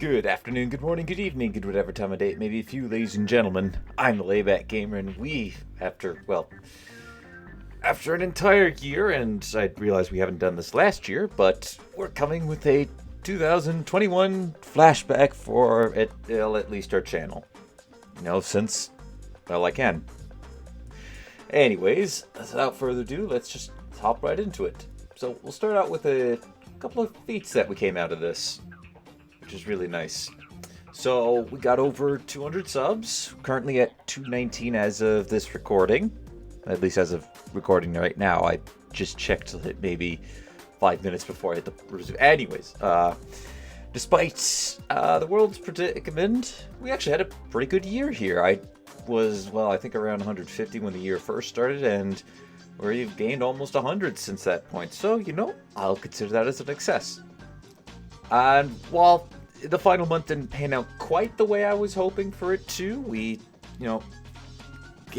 Good afternoon, good morning, good evening, good whatever time of day it may be for you, ladies and gentlemen. I'm the Layback Gamer, and after an entire year, and I realize we haven't done this last year, but we're coming with a 2021 flashback for at least our channel. Since, I can. Anyways, without further ado, let's just hop right into it. So we'll start out with a couple of feats that we came out of this, which is really nice. So we got over 200 subs, currently at 219 as of this recording, at least as of recording right now. I just checked it maybe 5 minutes before I hit the resume. Anyways, despite the world's predicament, we actually had a pretty good year here. I think around 150 when the year first started, and we've gained almost 100 since that point. So, I'll consider that as a success. And while the final month didn't pan out quite the way I was hoping for it to,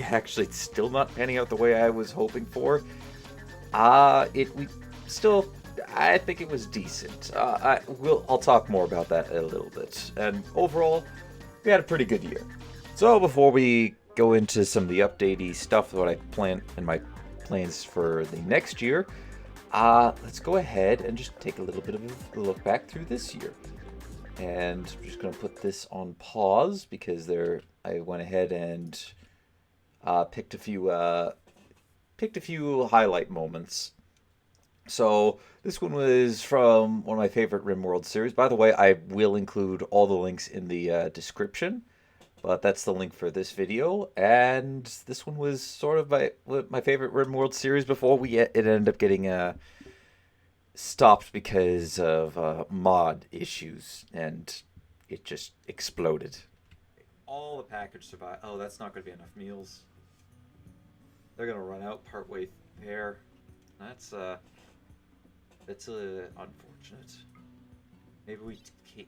actually it's still not panning out the way I was hoping for. I think it was decent. I'll talk more about that in a little bit. And overall, we had a pretty good year. So before we go into some of the updatey stuff, what I plan and my plans for the next year, let's go ahead and just take a little bit of a look back through this year. And I'm just going to put this on pause because I went ahead and picked a few highlight moments. So this one was from one of my favorite RimWorld series. By the way, I will include all the links in the description, but that's the link for this video. And this one was sort of my favorite RimWorld series before it ended up getting stopped because of mod issues, and it just exploded. All the package survived. Oh, that's not going to be enough meals. They're going to run out partway there. That's unfortunate. Maybe we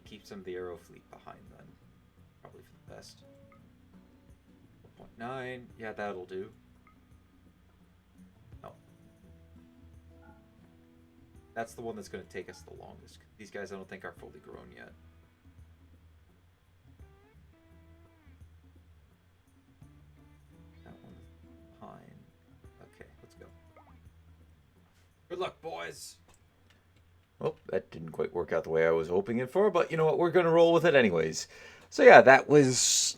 keep some of the Arrow fleet behind then. Probably for the best. 1.9. Yeah, that'll do. Oh. That's the one that's going to take us the longest. These guys I don't think are fully grown yet. That one's behind. Okay, let's go. Good luck, boys! Oh, that didn't quite work out the way I was hoping it for, but you know what? We're going to roll with it anyways. So yeah, that was...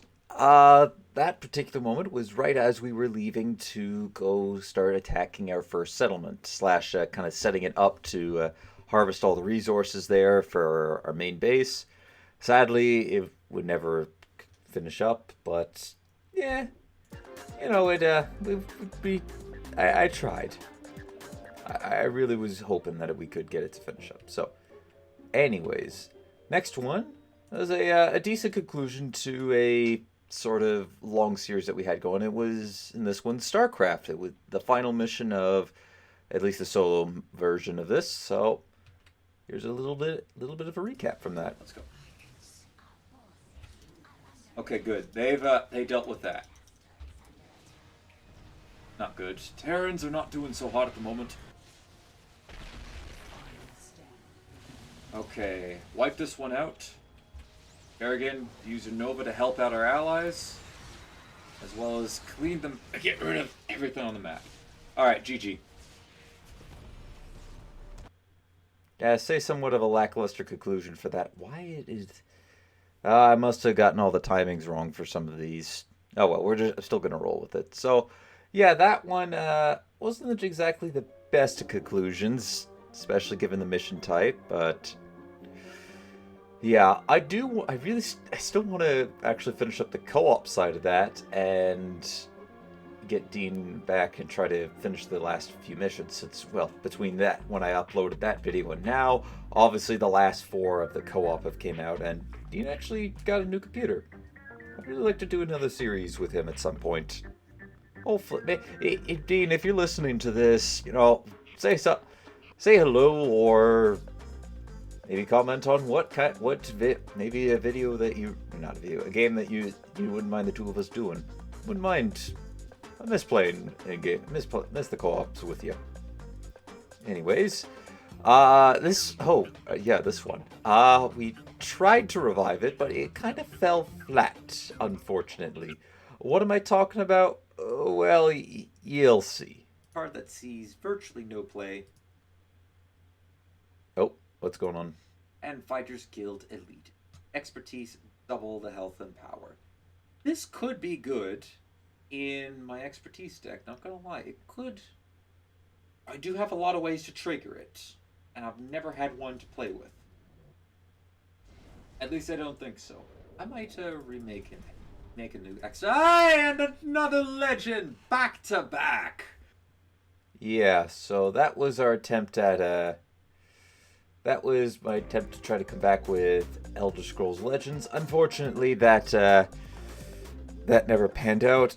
that particular moment was right as we were leaving to go start attacking our first settlement, / kind of setting it up to harvest all the resources there for our main base. Sadly, it would never finish up, but yeah, I tried. I really was hoping that we could get it to finish up. So, anyways, next one was a decent conclusion to a sort of long series that we had going. It was, in this one, StarCraft. It was the final mission of at least the solo version of this. So, here's a little bit of a recap from that. Let's go. Okay, good. They dealt with that. Not good. Terrans are not doing so hot at the moment. Okay, wipe this one out. Kerrigan, use your Nova to help out our allies, as well as clean them, get rid of everything on the map. Alright, GG. Yeah, say somewhat of a lackluster conclusion for that. Why it is... I must have gotten all the timings wrong for some of these. Oh well, we're still going to roll with it. So, yeah, that one wasn't exactly the best of conclusions, especially given the mission type, but... yeah, I still want to actually finish up the co-op side of that and get Dean back and try to finish the last few missions since, well, between that, when I uploaded that video and now, obviously the last 4 of the co-op have came out and Dean actually got a new computer. I'd really like to do another series with him at some point. Hopefully, Dean, if you're listening to this, say hello or... maybe comment on maybe a video that a game that you wouldn't mind the two of us doing. Wouldn't mind. I miss playing a game. Miss the co-ops with you. Anyways, this one. tried to revive it, but it kind of fell flat, unfortunately. What am I talking about? Well, you'll see. Card that sees virtually no play. Oh, what's going on? And Fighters Guild Elite. Expertise, double the health and power. This could be good in my expertise deck, not gonna lie. It could. I do have a lot of ways to trigger it, and I've never had one to play with. At least I don't think so. I might remake him. Make a new X. And another legend! Back to back! Yeah, so that was our attempt at, that was my attempt to try to come back with Elder Scrolls Legends. Unfortunately, that never panned out.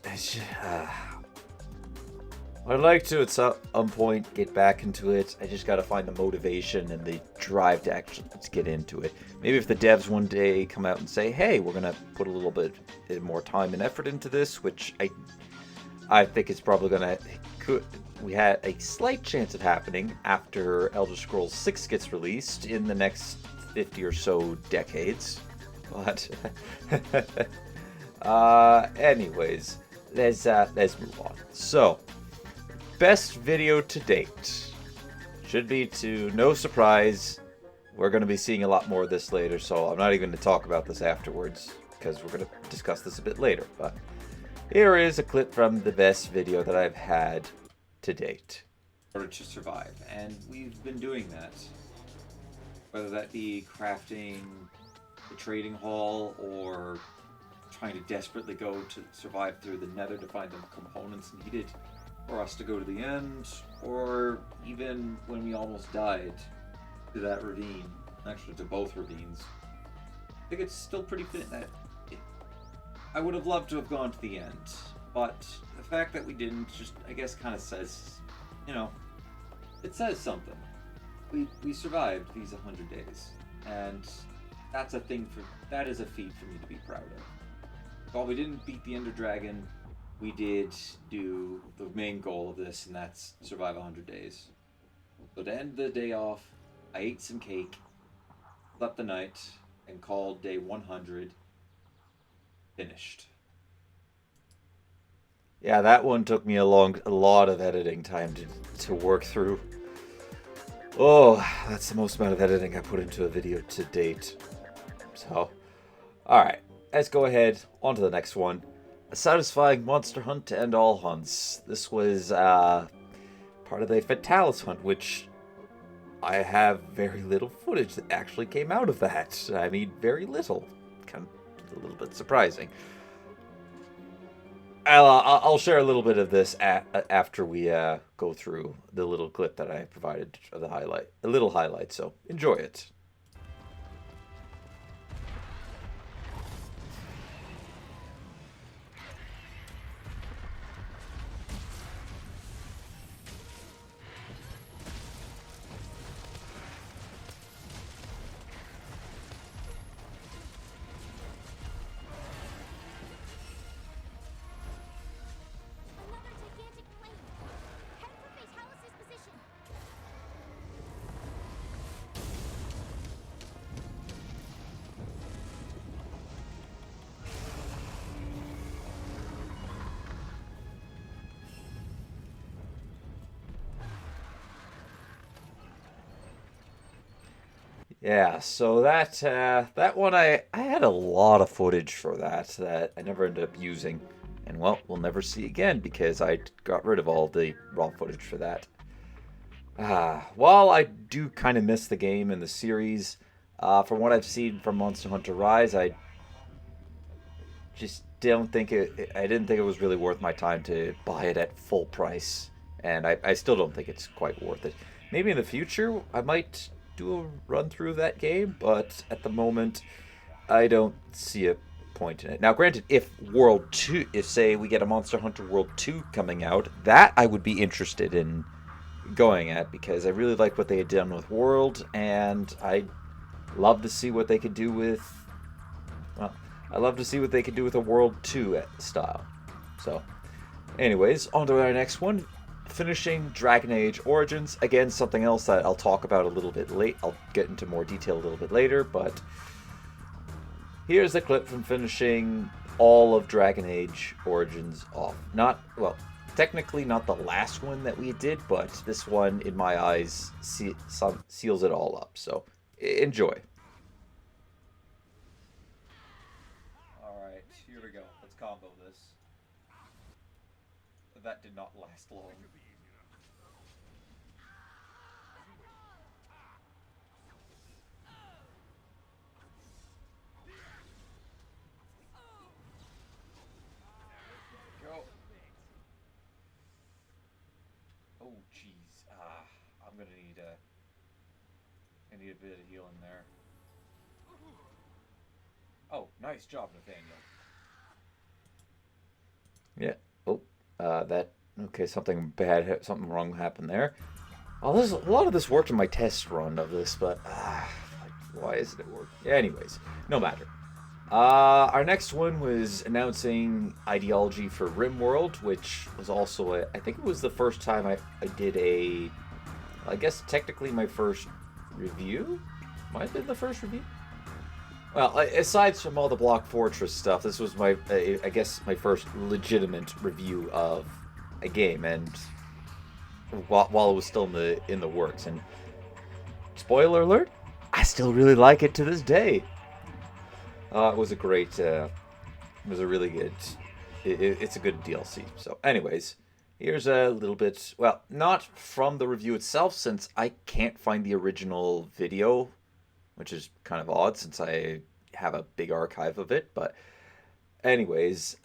I'd like to, at some point, get back into it. I just gotta find the motivation and the drive to actually get into it. Maybe if the devs one day come out and say, hey, we're gonna put a little bit more time and effort into this, which I think it's probably gonna... We had a slight chance of happening after Elder Scrolls 6 gets released in the next 50 or so decades. But... anyways, let's move on. So... best video to date. Should be to no surprise. We're going to be seeing a lot more of this later, so I'm not even going to talk about this afterwards, because we're going to discuss this a bit later. But here is a clip from the best video that I've had to date. In order to survive, and we've been doing that. Whether that be crafting the trading hall, or trying to desperately go to survive through the nether to find the components needed for us to go to the end, or even when we almost died to that ravine, actually to both ravines. I think it's still pretty fit that I would have loved to have gone to the end, but the fact that we didn't just, I guess, kind of says, you know, it says something. We survived these 100 days, and that is a feat for me to be proud of. While we didn't beat the Ender Dragon, we did do the main goal of this, and that's survive 100 days. So to end the day off, I ate some cake, slept the night, and called day 100 finished. Yeah, that one took me a lot of editing time to work through. Oh, that's the most amount of editing I put into a video to date. So, alright, let's go ahead, on to the next one. A satisfying monster hunt to end all hunts. This was part of the Fatalis hunt, which I have very little footage that actually came out of that. I mean, very little. Kind of a little bit surprising. I'll share a little bit of this after we go through the little clip that I provided of a little highlight. So enjoy it. Yeah, so that one I had a lot of footage for that I never ended up using, and well, we'll never see again because I got rid of all the raw footage for that. While I do kind of miss the game and the series, from what I've seen from Monster Hunter Rise, I just don't think I didn't think it was really worth my time to buy it at full price, and I still don't think it's quite worth it. Maybe in the future I might do a run through of that game, but at the moment I don't see a point in it. Now granted, if say we get a Monster Hunter World 2 coming out, that I would be interested in going at, because I really like what they had done with World, and I'd love to see what they could do with a World 2 style. So anyways, on to our next one. Finishing Dragon Age Origins. Again, something else that I'll talk about a little bit late. I'll get into more detail a little bit later, but here's the clip from finishing all of Dragon Age Origins off. Not, well, technically not the last one that we did, but this one, in my eyes, seals it all up. So, enjoy. Alright, here we go. Let's combo this. That did not last long. Go. Oh, jeez. I'm gonna need I need a bit of healing there. Oh, nice job, Nathaniel. Yeah. Oh, that. Okay, something bad, something wrong happened there. Oh, there's a lot of this worked in my test run of this, but why isn't it working? Yeah, anyways, no matter. Our next one was announcing ideology for RimWorld, which was also I think it was the first time I did I guess technically my first review? Might have been the first review? Well, aside from all the Block Fortress stuff, this was my, I guess, my first legitimate review of a game, and while it was still in the works. And spoiler alert, I still really like it to this day. It was a great, it was a really good, it's a good DLC. So, anyways, here's a little bit, well, not from the review itself, since I can't find the original video, which is kind of odd since I have a big archive of it. But anyways,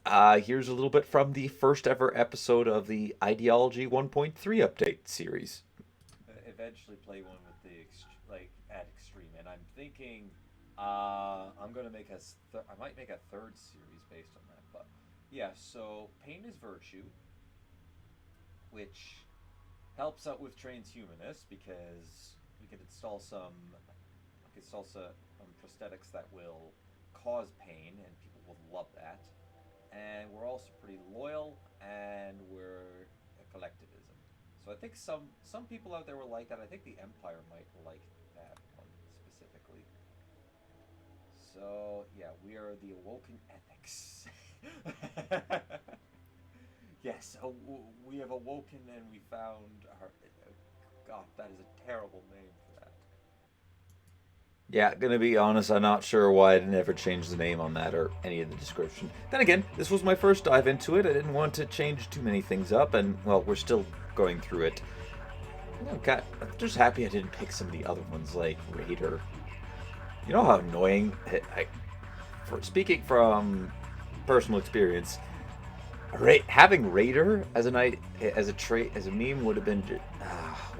here's a little bit from the first ever episode of the Ideology 1.3 update series. Eventually play one with the at Extreme, and I'm thinking I'm gonna make I might make a third series based on that. But yeah, so Pain is Virtue, which helps out with Transhumanist because we can install some prosthetics that will cause pain, and people will love that. And we're also pretty loyal, and we're a collectivism. So I think some people out there will like that. I think the Empire might like that one specifically. So yeah, we are the Awoken Ethics. Yes, we have awoken and we found our. God, that is a terrible name for that. Yeah, gonna be honest, I'm not sure why I never changed the name on that or any of the description. Then again, this was my first dive into it. I didn't want to change too many things up, and, well, we're still going through it. Okay, I'm just happy I didn't pick some of the other ones, like Raider. You know how annoying... speaking from personal experience, having Raider as a trait, as a meme would have been...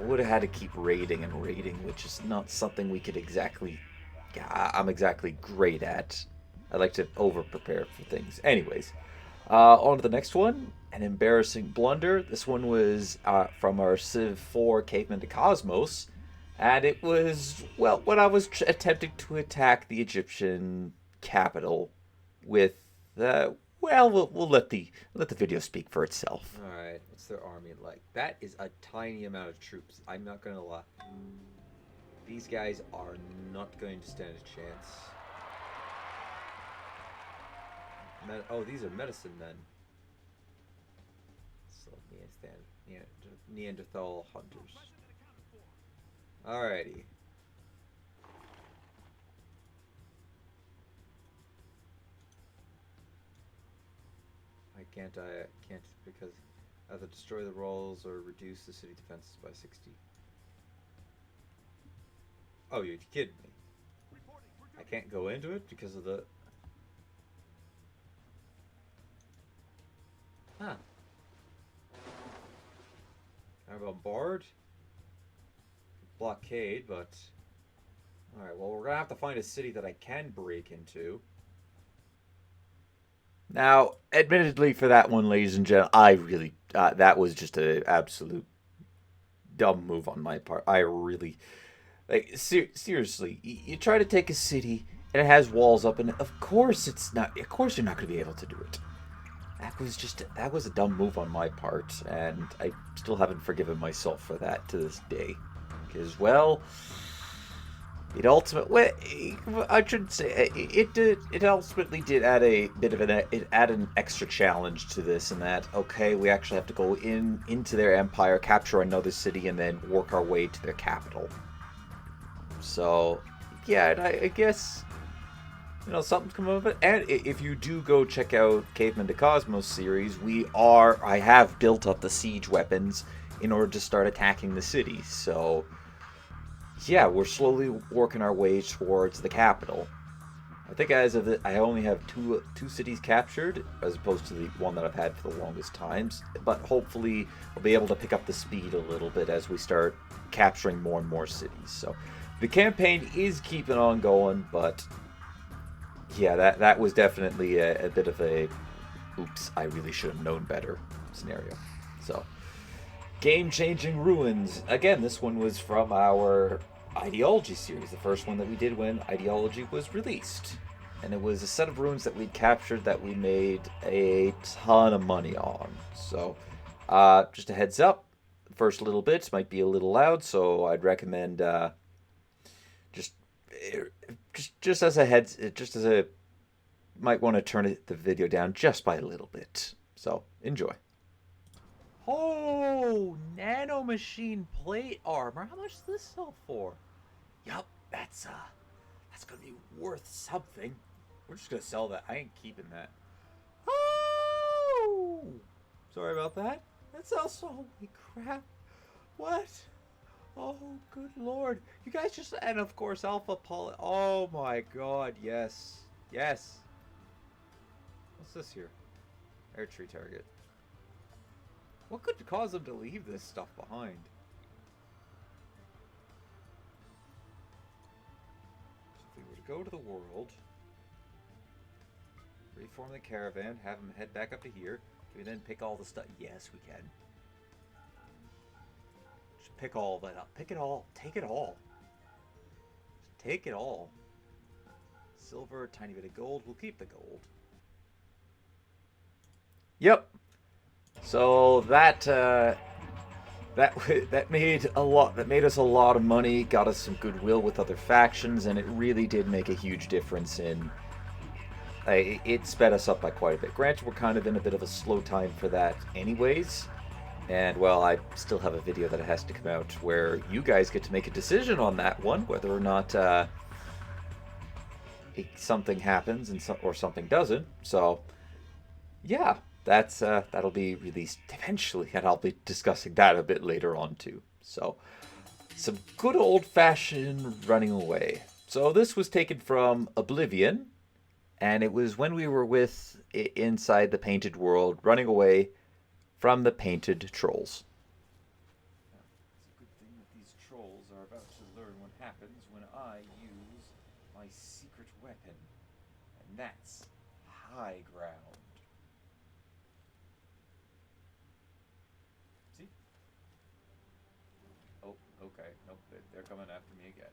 would have had to keep raiding and raiding, which is not something we could exactly... I'm exactly great at. I like to over-prepare for things. Anyways, on to the next one. An embarrassing blunder. This one was from our Civ 4 Caveman to Cosmos. And it was, well, when I was attempting to attack the Egyptian capital with... well, we'll let the video speak for itself. All right, what's their army like? That is a tiny amount of troops. I'm not gonna lie. These guys are not going to stand a chance. Oh, these are medicine men. So Neanderthal hunters. Alrighty. I can't because either destroy the walls or reduce the city defenses by 60. Oh, you're kidding me. I can't go into it because of the... Huh. Can I bombard? Blockade, but... Alright, well, we're gonna have to find a city that I can break into. Now, admittedly, for that one, ladies and gentlemen, I really... that was just an absolute dumb move on my part. I really... Like, seriously, you try to take a city, and it has walls up, and of course it's not... Of course you're not going to be able to do it. That was a dumb move on my part, and I still haven't forgiven myself for that to this day. Because, well... It ultimately, I should say, it did. It ultimately did add a bit of it added an extra challenge to this, in that okay, we actually have to go into their empire, capture another city, and then work our way to their capital. So, yeah, and I guess something's coming of it. And if you do go check out Caveman to Cosmos series, I have built up the siege weapons in order to start attacking the city. So yeah, we're slowly working our way towards the capital. I think as of I only have two cities captured, as opposed to the one that I've had for the longest times. But hopefully, we'll be able to pick up the speed a little bit as we start capturing more and more cities. So the campaign is keeping on going, but yeah, that was definitely a bit of a oops, I really should have known better scenario. So game-changing ruins. Again, this one was from our Ideology series, the first one that we did when Ideology was released. And it was a set of ruins that we'd captured that we made a ton of money on. So, just a heads up, the first little bits might be a little loud, so I'd recommend just just as a might want to turn the video down just by a little bit. So, enjoy. Oh, nanomachine plate armor. How much does this sell for? Yup, that's gonna be worth something. We're just gonna sell that. I ain't keeping that. Oh, sorry about that. That's also holy crap. What? Oh, good lord. You guys just, and of course Alpha Poly. Oh my god, yes. Yes. What's this here? Air tree target. What could cause them to leave this stuff behind? So if we were to go to the world, reform the caravan, have them head back up to here, can we then pick all the stuff? Yes, we can. Just pick all that up. Pick it all. Take it all. Just take it all. Silver, tiny bit of gold. We'll keep the gold. Yep. So that made us a lot of money, got us some goodwill with other factions, and it really did make a huge difference in. It sped us up by quite a bit. Granted, we're kind of in a bit of a slow time for that, anyways. And well, I still have a video that has to come out where you guys get to make a decision on that one, whether or not something happens or something doesn't. So, yeah. That'll be released eventually, and I'll be discussing that a bit later on too. So, some good old-fashioned running away. So this was taken from Oblivion, and it was when we were inside the painted world, running away from the painted trolls. It's a good thing that these trolls are about to learn what happens when I use my secret weapon, and that's high ground. Okay, nope, they're coming after me again.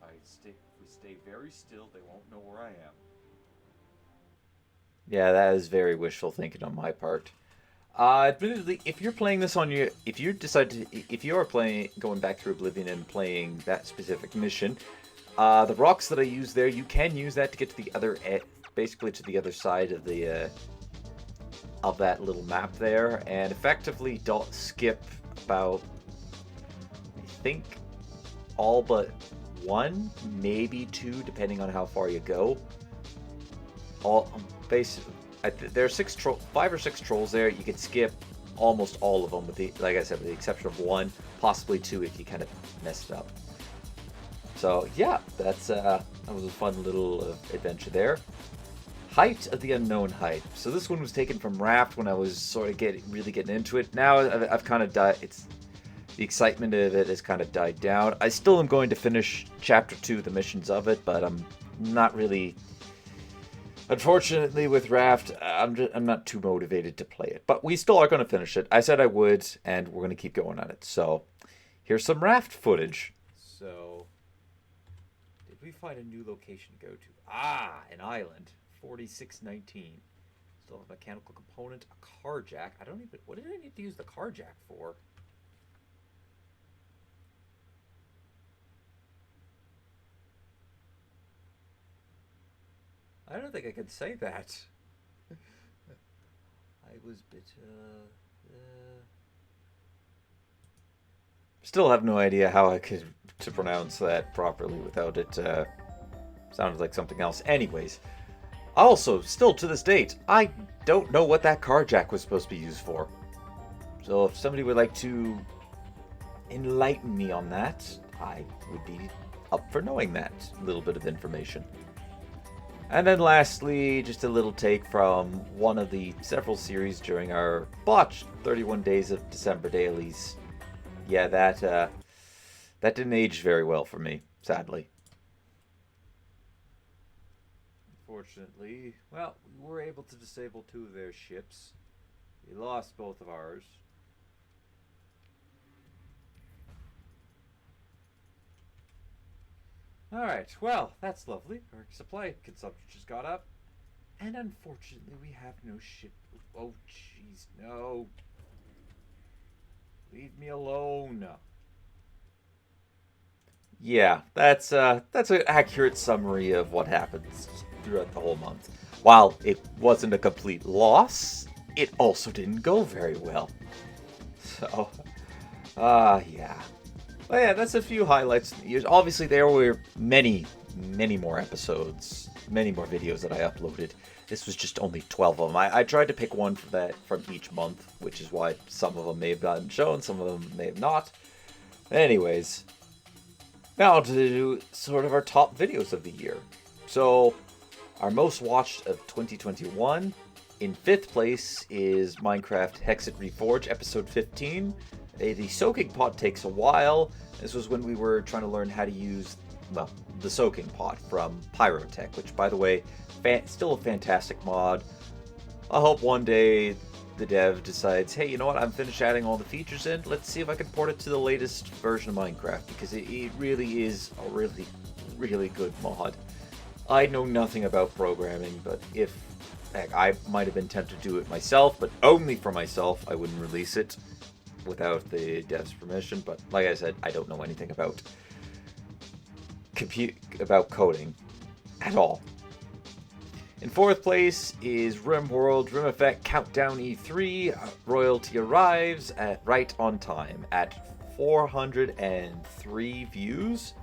Alright. If we stay very still, they won't know where I am. Yeah, that is very wishful thinking on my part. Admittedly, if you're playing this on your, if you are playing, going back through Oblivion and playing that specific mission, the rocks that I use there, you can use that to get to the other, basically to the other side of the, of that little map there, and effectively don't skip about, I think, all but one, maybe two, depending on how far you go. Basically, there are 5 or 6 trolls there. You can skip almost all of them, like I said, with the exception of 1, possibly 2 if you kind of mess it up. So yeah, that was a fun little adventure there. Height of the Unknown Height. So this one was taken from Raft when I was sort of really getting into it. Now I've kind of died. The excitement of it has kind of died down. I still am going to finish Chapter 2, the missions of it, but I'm not really. Unfortunately, with Raft, I'm not too motivated to play it. But we still are going to finish it. I said I would, and we're going to keep going on it. So, here's some Raft footage. So, did we find a new location to go to. Ah, an island. 4619. Still have a mechanical component, a car jack. I don't even... What did I need to use the car jack for? I don't think I can say that. I was bit, Still have no idea how I could to pronounce that properly without it sounded like something else. Anyways, also, still to this date, I don't know what that car jack was supposed to be used for. So if somebody would like to enlighten me on that, I would be up for knowing that little bit of information. And then lastly, just a little take from one of the several series during our botched 31 Days of December dailies. Yeah, that didn't age very well for me, sadly. Unfortunately, well, we were able to disable 2 of their ships. We lost both of ours. Alright, well, that's lovely. Our supply consumption just got up. And unfortunately, we have no ship. Oh, jeez, no. Leave me alone. Yeah, that's an accurate summary of what happens throughout the whole month. While it wasn't a complete loss, it also didn't go very well. So, yeah. But yeah, that's a few highlights. Obviously, there were many, many more episodes, many more videos that I uploaded. This was just only 12 of them. I tried to pick one from each month, which is why some of them may have gotten shown, some of them may have not. Anyways, now to do sort of our top videos of the year. So, our most watched of 2021, in 5th place is Minecraft Hexit Reforge, episode 15. The soaking pot takes a while. This was when we were trying to learn how to use, well, the soaking pot from Pyrotech, which, by the way, still a fantastic mod. I hope one day the dev decides, hey, you know what, I'm finished adding all the features in. Let's see if I can port it to the latest version of Minecraft, because it really is a really, really good mod. I know nothing about programming, but if, heck, I might have been tempted to do it myself, but only for myself. I wouldn't release it without the dev's permission, but like I said, I don't know anything about coding at all. In 4th place is RimWorld Rim Effect Countdown E3. Royalty arrives right on time at 403 views.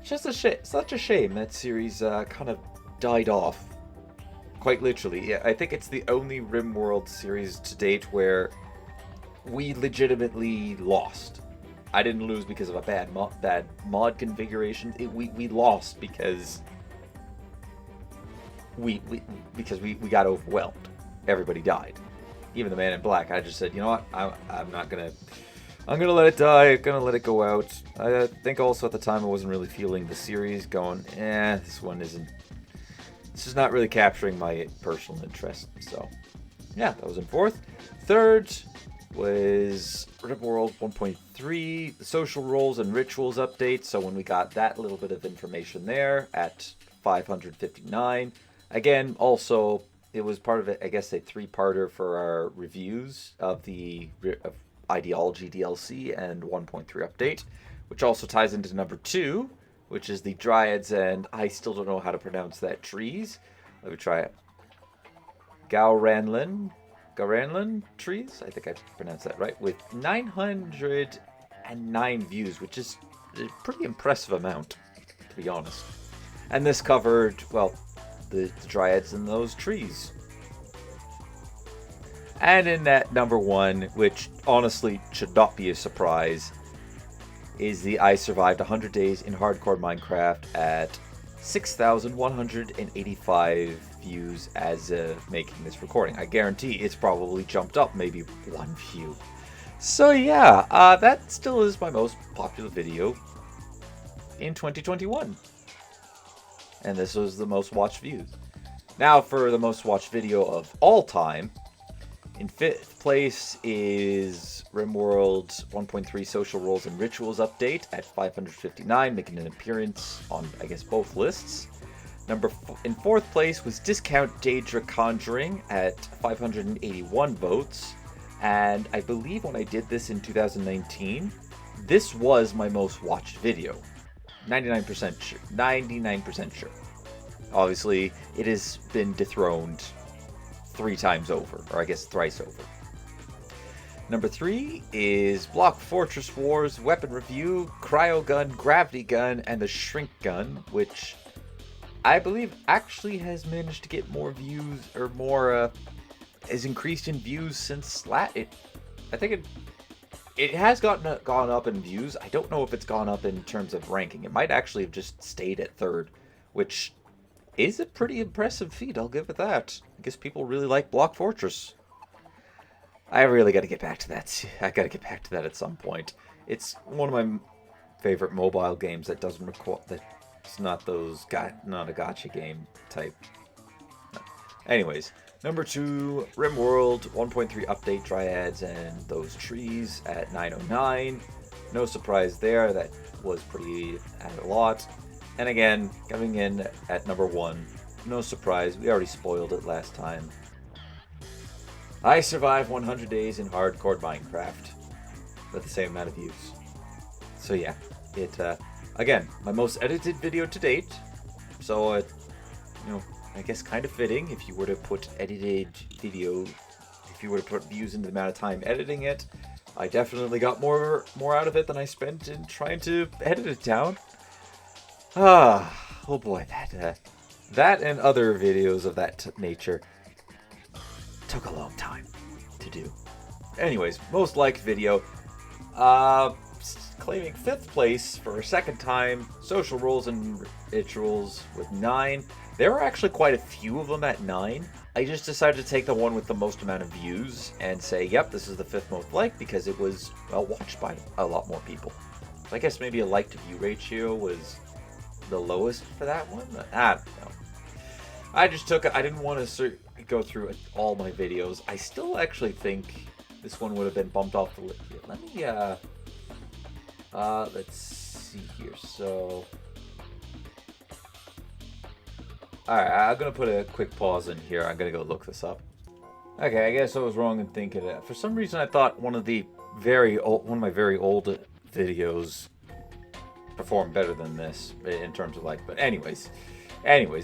Just such a shame that series kind of died off. Quite literally. Yeah, I think it's the only RimWorld series to date where we legitimately lost. I didn't lose because of a bad mod configuration. We lost because we got overwhelmed. Everybody died. Even the man in black. I just said, you know what? I'm gonna let it die. I'm gonna let it go out. I think also at the time I wasn't really feeling the series. Going, this is not really capturing my personal interest. So, yeah, that was in 4th. 3rd was RimWorld 1.3, the social roles and rituals update. So when we got that little bit of information there at 559. Again, also, it was part of, I guess, a 3-parter for our reviews of the Ideology DLC and 1.3 update, which also ties into number 2, which is the Dryads and I still don't know how to pronounce that trees. Let me try it. Gauranlin trees, I think I pronounced that right, with 909 views, which is a pretty impressive amount, to be honest. And this covered, well, the Dryads and those trees. And in that number 1, which honestly should not be a surprise, is the I survived 100 days in hardcore Minecraft at 6,185 views as of making this recording. I guarantee it's probably jumped up maybe 1 view. So yeah, that still is my most popular video in 2021. And this was the most watched views. Now for the most watched video of all time, In 5th place is RimWorld 1.3 Social Roles and Rituals update at 559, making an appearance on, I guess, both lists. In 4th place was Discount Daedra Conjuring at 581 votes. And I believe when I did this in 2019, this was my most watched video. 99% sure. 99% sure. Obviously, it has been dethroned 3 times over, or I guess thrice over. Number 3 is Block Fortress Wars Weapon Review, Cryo Gun, Gravity Gun, and the Shrink Gun, which I believe actually has managed to get more views, or more, has increased in views since I think it has gone up in views. I don't know if it's gone up in terms of ranking. It might actually have just stayed at 3rd, which is a pretty impressive feat, I'll give it that. I guess people really like Block Fortress. I really got to get back to that. I got to get back to that at some point. It's one of my favorite mobile games that doesn't require... It's not those... Not a gacha game type. No. Anyways, number 2, RimWorld 1.3 update Dryads and those trees at 909. No surprise there. That was pretty at a lot. And again, coming in at number 1, no surprise, we already spoiled it last time. I survived 100 days in hardcore Minecraft with the same amount of views. So yeah, it, again, my most edited video to date. So, you know, I guess kind of fitting if you were to put edited video, if you were to put views into the amount of time editing it. I definitely got more out of it than I spent in trying to edit it down. Oh boy, that and other videos of that nature took a long time to do. Anyways, most liked video, claiming 5th place for a 2nd time, Social Roles and Rituals with 9. There were actually quite a few of them at 9. I just decided to take the one with the most amount of views and say, yep, this is the 5th most liked because it was well watched by a lot more people. So I guess maybe a like to view ratio was the lowest for that one? I don't know. I just took it. I didn't want to go through all my videos. I still actually think this one would have been bumped off the list. Let me, let's see here. So, alright, I'm going to put a quick pause in here. I'm going to go look this up. Okay, I guess I was wrong in thinking that. For some reason, I thought one of my very old videos perform better than this in terms of like, but anyways,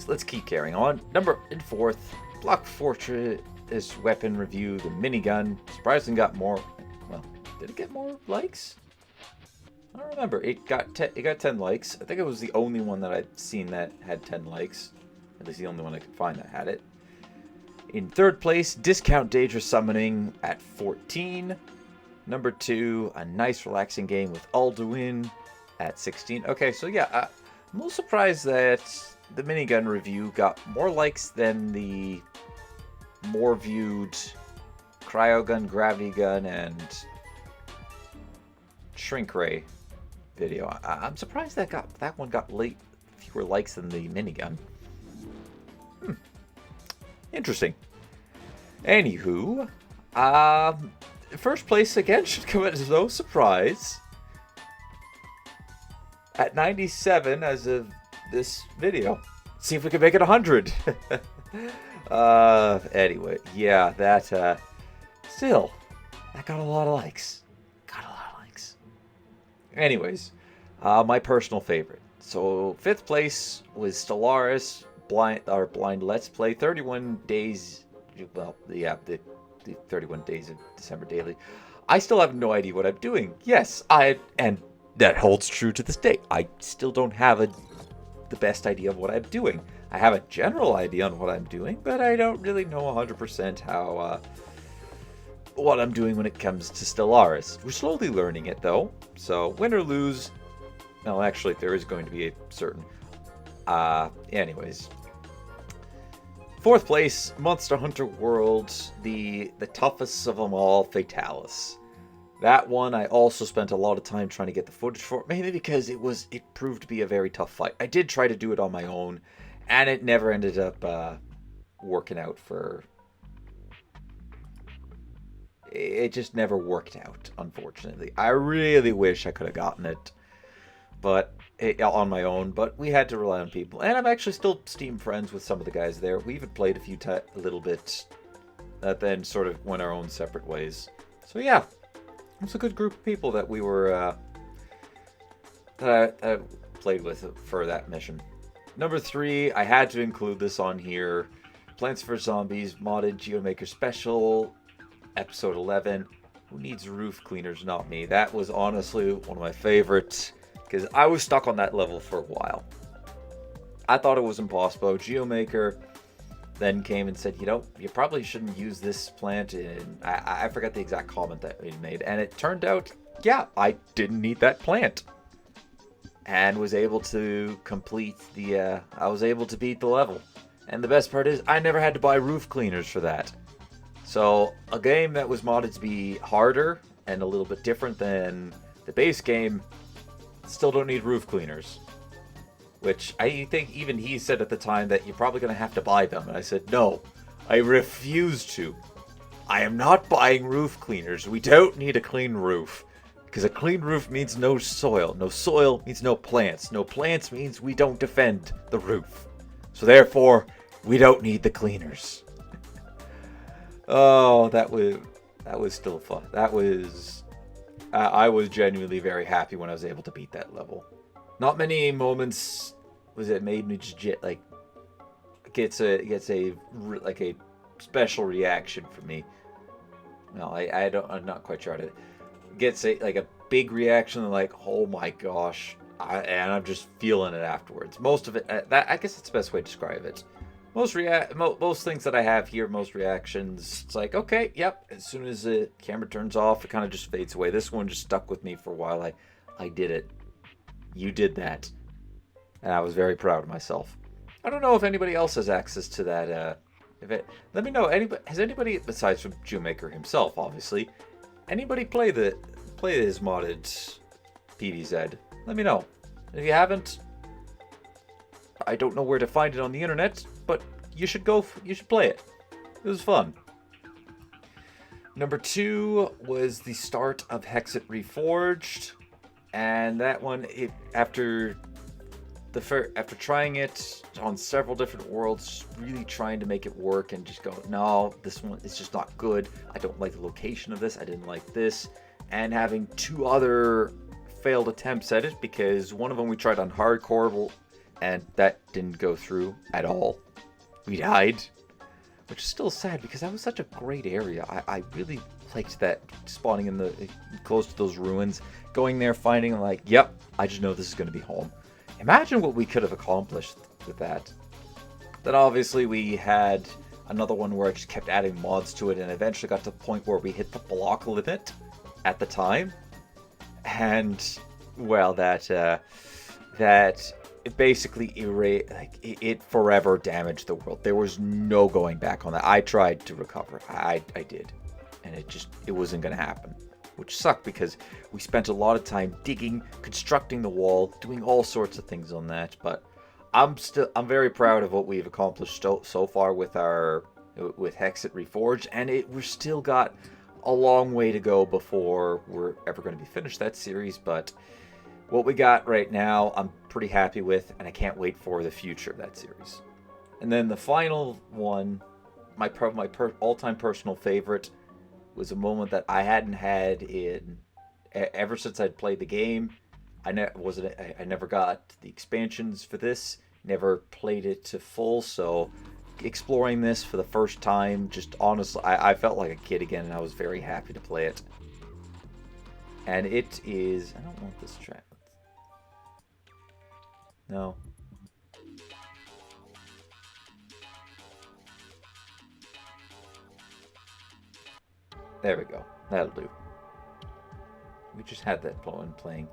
let's keep carrying on. Number in 4th, Block Fortress Weapon Review, the minigun. Surprisingly got more, well, did it get more likes? I don't remember. It got 10 likes. I think it was the only one that I'd seen that had 10 likes. At least the only one I could find that had it. In 3rd place, Discount Daedra Summoning at 14. Number 2, a nice relaxing game with Alduin at 16. Okay, so yeah, I'm a little surprised that the minigun review got more likes than the more viewed Cryo Gun, Gravity Gun, and Shrink Ray video. I'm surprised that one got fewer likes than the minigun. Interesting. Anywho, 1st place again should come as no surprise. At 97 as of this video. See if we can make it 100. Anyway, yeah, that got a lot of likes. Anyways, my personal favorite. So 5th place was Stellaris Blind Let's Play 31 days. Well, yeah, the 31 days of December daily. I still have no idea what I'm doing. Yes, and that holds true to this day. I still don't have the best idea of what I'm doing. I have a general idea on what I'm doing, but I don't really know 100% how what I'm doing when it comes to Stellaris. We're slowly learning it, though. So, win or lose... No, actually, there is going to be a certain... anyways. 4th place, Monster Hunter World, the toughest of them all, Fatalis. That one I also spent a lot of time trying to get the footage for, mainly because it proved to be a very tough fight. I did try to do it on my own, and it never ended up working out for it just never worked out, unfortunately. I really wish I could have gotten it, but on my own. But we had to rely on people, and I'm actually still Steam friends with some of the guys there. We even played a little bit, that then sort of went our own separate ways. So yeah, it's a good group of people that we were that I played with for that mission. Number 3, I had to include this on here. Plants vs. Zombies modded Geomaker Special, episode 11. Who needs roof cleaners? Not me. That was honestly one of my favorites, because I was stuck on that level for a while. I thought it was impossible. Geomaker then came and said, you know, you probably shouldn't use this plant. And I forgot the exact comment that he made. And it turned out, yeah, I didn't need that plant. And was able to complete the, I was able to beat the level. And the best part is, I never had to buy roof cleaners for that. So, a game that was modded to be harder and a little bit different than the base game, still don't need roof cleaners. Which I think even he said at the time that you're probably going to have to buy them. And I said, no, I refuse to. I am not buying roof cleaners. We don't need a clean roof. Because a clean roof means no soil. No soil means no plants. No plants means we don't defend the roof. So therefore, we don't need the cleaners. Oh, that was still fun. That was... I was genuinely very happy when I was able to beat that level. Not many moments was it made me just like gets a special reaction from me. No, I'm not quite sure how to gets a big reaction, like, oh my gosh, and I'm just feeling it afterwards. Most of it, I guess that's the best way to describe it. Most things that I have here, most reactions, it's like, okay, yep. As soon as the camera turns off, it kind of just fades away. This one just stuck with me for a while. I did it. You did that, and I was very proud of myself. I don't know if anybody else has access to that. Let me know. Has anybody besides from Geomaker himself, obviously? Anybody play his modded PVZ? Let me know. If you haven't, I don't know where to find it on the internet, but you should play it. It was fun. Number 2 was the start of Hexit Reforged, and that one, after trying it on several different worlds, really trying to make it work and just go, no, this one is just not good. I don't like the location of this. I didn't like this. And having 2 other failed attempts at it, because one of them we tried on hardcore and that didn't go through at all. We died, which is still sad because that was such a great area. I really liked that, spawning in close to those ruins, going there, finding like, yep, I just know this is going to be home. Imagine what we could have accomplished with that. Then obviously we had another one where I just kept adding mods to it, and eventually got to the point where we hit the block limit at the time. And, well, that it basically it forever damaged the world. There was no going back on that. I tried to recover. I did. And it wasn't going to happen. Which sucked because we spent a lot of time digging, constructing the wall, doing all sorts of things on that. But I'm very proud of what we've accomplished so far with Hexit Reforged, and we've still got a long way to go before we're ever going to be finished that series. But what we got right now, I'm pretty happy with, and I can't wait for the future of that series. And then the final one, my all-time personal favorite, was a moment that I hadn't had ever since I'd played the game. I never got the expansions for this, never played it to full, so exploring this for the first time, just honestly, I felt like a kid again, and I was very happy to play it. And it is... I don't want this track. No. There we go. That'll do. We just had that one playing.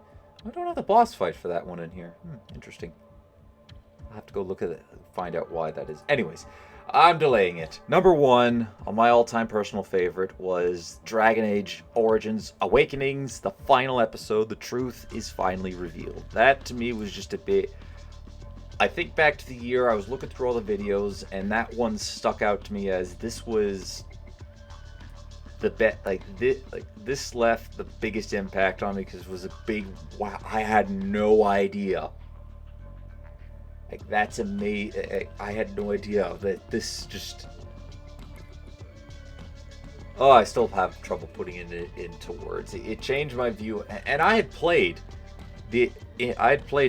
I don't have the boss fight for that one in here. Interesting. I'll have to go look at it, find out why that is. Anyways, I'm delaying it. Number 1 on my all-time personal favorite was Dragon Age Origins Awakenings, the final episode. The truth is finally revealed. That to me was just a bit... I think back to the year, I was looking through all the videos, and that one stuck out to me as this was... this left the biggest impact on me because it was a big wow. I had no idea. Like, that's amazing. I had no idea that this just. Oh, I still have trouble putting it into words. It changed my view, and I had played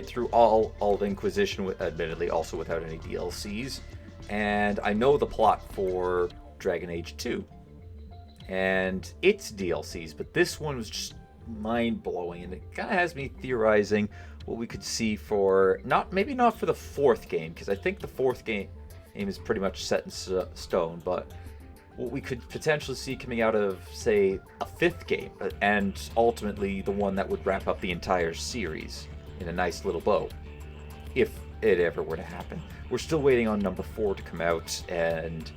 through all of Inquisition, admittedly also without any DLCs, and I know the plot for Dragon Age 2 and its DLCs, but this one was just mind-blowing, and it kind of has me theorizing what we could see for maybe not for the fourth game, because I think the fourth game is pretty much set in stone, but what we could potentially see coming out of, say, a fifth game, and ultimately the one that would wrap up the entire series in a nice little bow, if it ever were to happen. We're still waiting on number 4 to come out, and,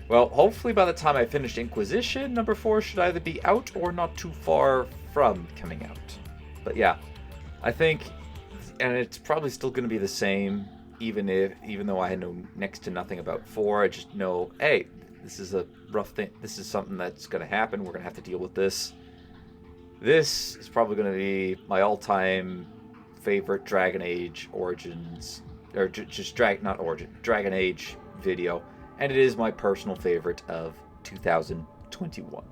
well, hopefully by the time I finish Inquisition, number 4 should either be out or not too far from coming out. But yeah, I think, and it's probably still going to be the same, even though I know next to nothing about 4, I just know, hey, this is a rough thing. This is something that's going to happen. We're going to have to deal with this. This is probably going to be my all-time favorite Dragon Age Origins, or just Dragon Age video, and it is my personal favorite of 2021.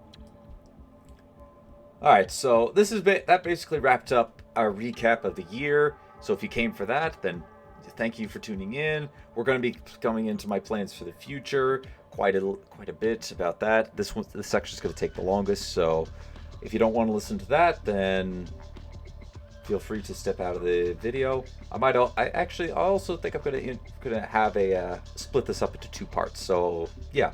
All right, so that basically wrapped up our recap of the year. So if you came for that, then thank you for tuning in. We're going to be going into my plans for the future. Quite a bit about that. This section is going to take the longest, so if you don't want to listen to that, then feel free to step out of the video. I also think I'm gonna have split this up into 2 parts. So yeah,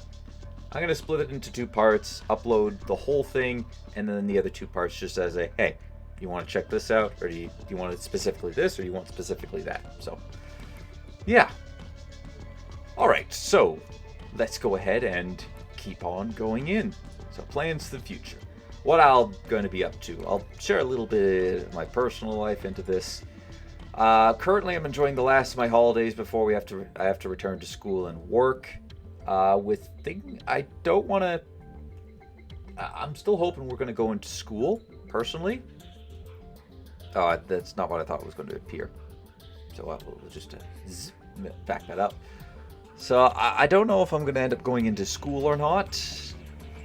I'm gonna split it into 2 parts, upload the whole thing, and then the other 2 parts just as a, hey, you want to check this out, or do you want it specifically this, or do you want specifically that? So yeah. All right, so let's go ahead and keep on going in. So plans for the future. What I'm going to be up to. I'll share a little bit of my personal life into this. Currently, I'm enjoying the last of my holidays before I have to return to school and work. I don't want to. I'm still hoping we're going to go into school personally. Oh, that's not what I thought was going to appear. So we'll just back that up. So I don't know if I'm going to end up going into school or not.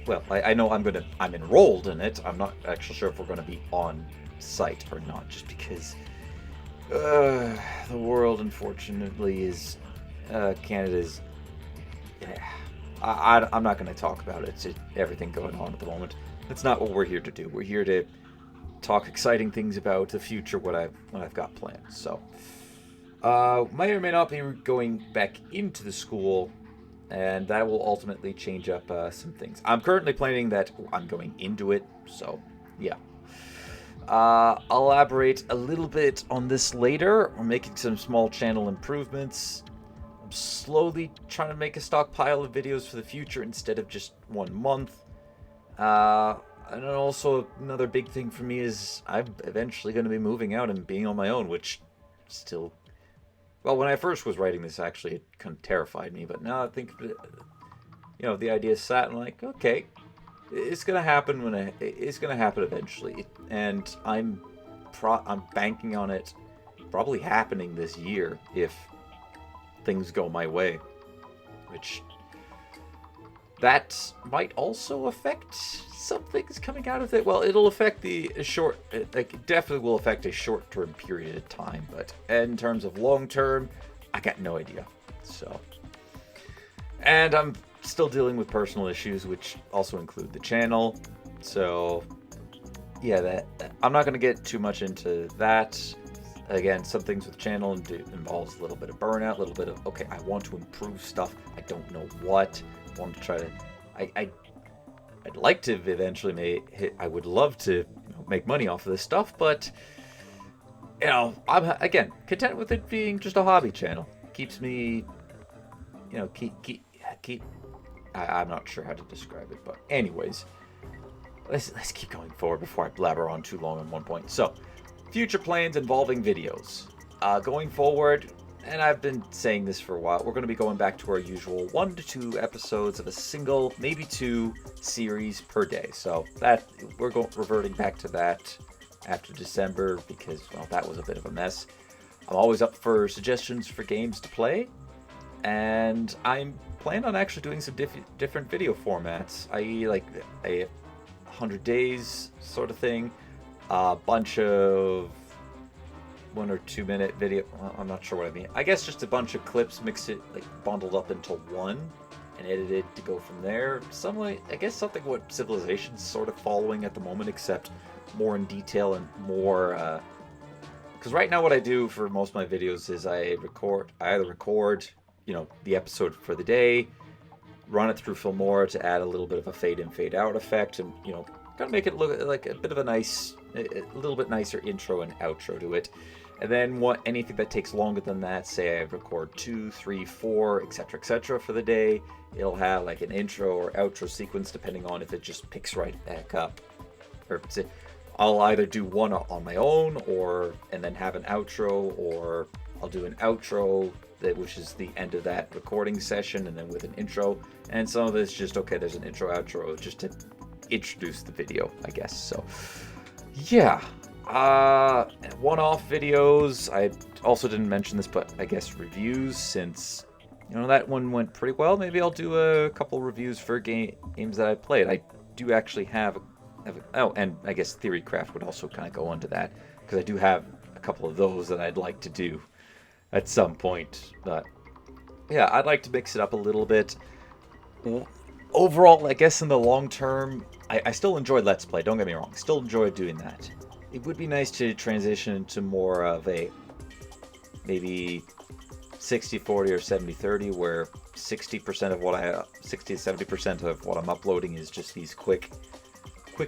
Well, I know I'm enrolled in it. I'm not actually sure if we're going to be on site or not, just because the world, unfortunately, is Canada's. Yeah, I'm not going to talk about it. It's just everything going on at the moment. That's not what we're here to do. We're here to talk exciting things about the future, what I've got planned. So, may or may not be going back into the school, and that will ultimately change up some things. I'm currently planning that I'm going into it, so yeah. I'll elaborate a little bit on this later. We're making some small channel improvements. I'm slowly trying to make a stockpile of videos for the future instead of just 1 month. And also another big thing for me is I'm eventually going to be moving out and being on my own, which still... Well, when I first was writing this, actually, it kind of terrified me. But now I think, the idea sat and like, okay, it's going to happen it's going to happen eventually. And I'm banking on it probably happening this year if things go my way, which that might also affect some things coming out of it. Well, it'll affect it definitely will affect a short-term period of time, but in terms of long-term, I got no idea. So, and I'm still dealing with personal issues, which also include the channel. So, yeah, I'm not going to get too much into that. Again, some things with the channel involves a little bit of burnout, a little bit of, okay, I want to improve stuff. I don't know what. I want to try to... I'd like to eventually I would love to make money off of this stuff, but I'm again content with it being just a hobby channel. Keeps me, I'm not sure how to describe it, but anyways, let's keep going forward before I blabber on too long on one point. So, future plans involving videos. Going forward, and I've been saying this for a while, we're going to be going back to our usual 1 to 2 episodes of a single, maybe 2 series per day. So that we're reverting back to that after December because, well, that was a bit of a mess. I'm always up for suggestions for games to play, and I'm planning on actually doing some different video formats, i.e. like a 100 days sort of thing, a bunch of 1 or 2 minute video. Well, I'm not sure what I mean. I guess just a bunch of clips, mix it, like bundled up into one and edited to go from there. Some way, I guess something what Civilization's sort of following at the moment, except more in detail and more, because right now what I do for most of my videos is I either record, you know, the episode for the day, run it through Filmora to add a little bit of a fade in, fade out effect, and, you know, kind of make it look like a bit of a little bit nicer intro and outro to it. And then anything that takes longer than that, say I record 2, 3, 4, etc., for the day, it'll have like an intro or outro sequence depending on if it just picks right back up. Or I'll either do one on my own, and then have an outro, or I'll do an outro which is the end of that recording session, and then with an intro. And some of it's just, okay, there's an intro, outro, just to introduce the video, I guess. So yeah, one-off videos. I also didn't mention this, but I guess reviews, since, you know, that one went pretty well. Maybe I'll do a couple reviews for games that I played. I do actually have oh, and I guess Theorycraft would also kind of go into that, because I do have a couple of those that I'd like to do at some point. But yeah, I'd like to mix it up a little bit. Overall, I guess in the long term, I still enjoy Let's Play, don't get me wrong. Still enjoy doing that. It would be nice to transition into more of a maybe 60-40 or 70-30, where 60% of 60 to 70% of what I'm uploading is just these quick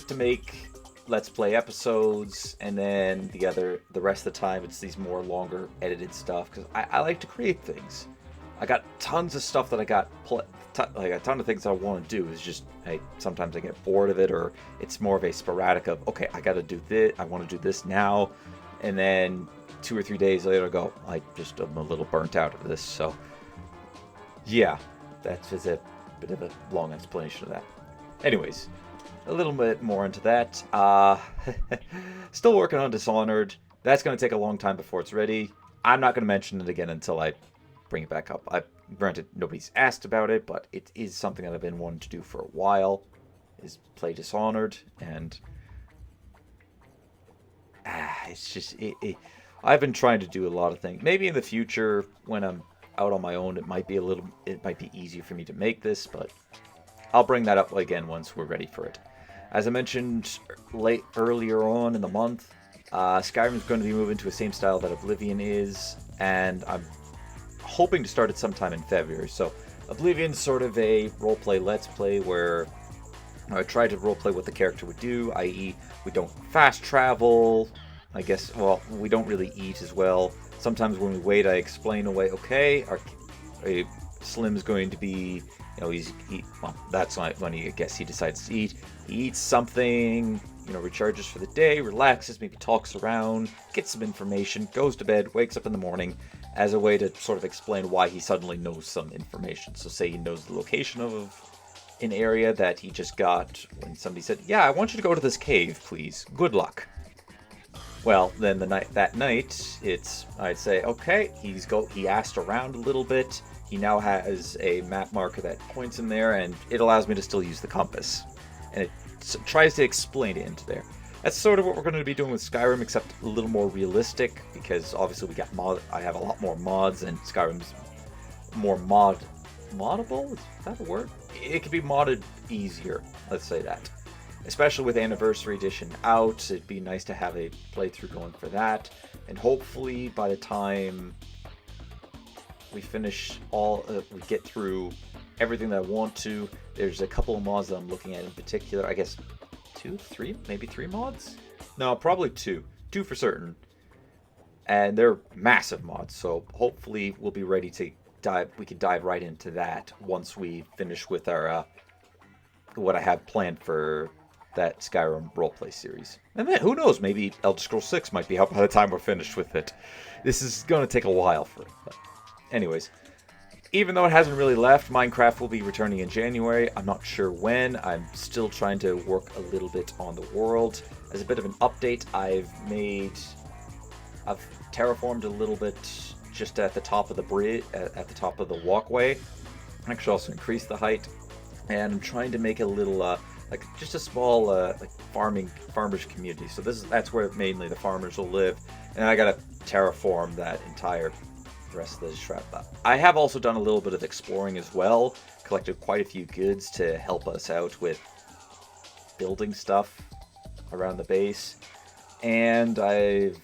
to make Let's Play episodes, and then the rest of the time it's these more longer edited stuff, because I like to create things. I got tons of stuff that I got like a ton of things I want to do. Is just, hey, sometimes I get bored of it, or it's more of a sporadic of, okay, I got to do this, I want to do this now, and then 2 or 3 days later I go, I'm a little burnt out of this. So yeah, that's just a bit of a long explanation of that. Anyways, a little bit more into that. Still working on Dishonored. That's going to take a long time before it's ready. I'm not going to mention it again until I bring it back up. Granted, nobody's asked about it, but it is something that I've been wanting to do for a while, is play Dishonored, and it's just I've been trying to do a lot of things. Maybe in the future, when I'm out on my own, it might be easier for me to make this, but I'll bring that up again once we're ready for it. As I mentioned earlier on in the month, Skyrim is going to be moving to the same style that Oblivion is, and I'm hoping to start it sometime in February. So Oblivion's sort of a roleplay Let's Play where I try to roleplay what the character would do, i.e. we don't fast travel, I guess, well, we don't really eat as well. Sometimes when we wait, I explain away, okay, Slim's going to be, you know, well, that's not when I guess he decides to eat. He eats something, you know, recharges for the day, relaxes, maybe talks around, gets some information, goes to bed, wakes up in the morning, as a way to sort of explain why he suddenly knows some information. So say he knows the location of an area that he just got when somebody said, yeah, I want you to go to this cave, please. Good luck. Well, then that night, I'd say, okay, he asked around a little bit. He now has a map marker that points him there, and it allows me to still use the compass. And it tries to explain it into there. That's sort of what we're going to be doing with Skyrim, except a little more realistic, because obviously I have a lot more mods, and Skyrim's more moddable? Is that a word? It can be modded easier, let's say that. Especially with Anniversary Edition out, it'd be nice to have a playthrough going for that. And hopefully by the time we finish we get through everything that I want to, there's a couple of mods that I'm looking at in particular. I guess 2, 3, maybe 3 mods? No, probably 2. 2 for certain. And they're massive mods, so hopefully we'll be ready to we can dive right into that once we finish with our what I have planned for that Skyrim roleplay series. And then, who knows, maybe Elder Scrolls 6 might be out by the time we're finished with it. This is going to take a while for it. But anyways, even though it hasn't really left, Minecraft will be returning in January. I'm not sure when. I'm still trying to work a little bit on the world. As a bit of an update, I've terraformed a little bit just at the top of the bridge, at the top of the walkway. I actually also increased the height, and I'm trying to make a little, like just a small, like farmers community. So that's where mainly the farmers will live, and I gotta terraform that entire rest of the shrub. I have also done a little bit of exploring as well, collected quite a few goods to help us out with building stuff around the base, and I've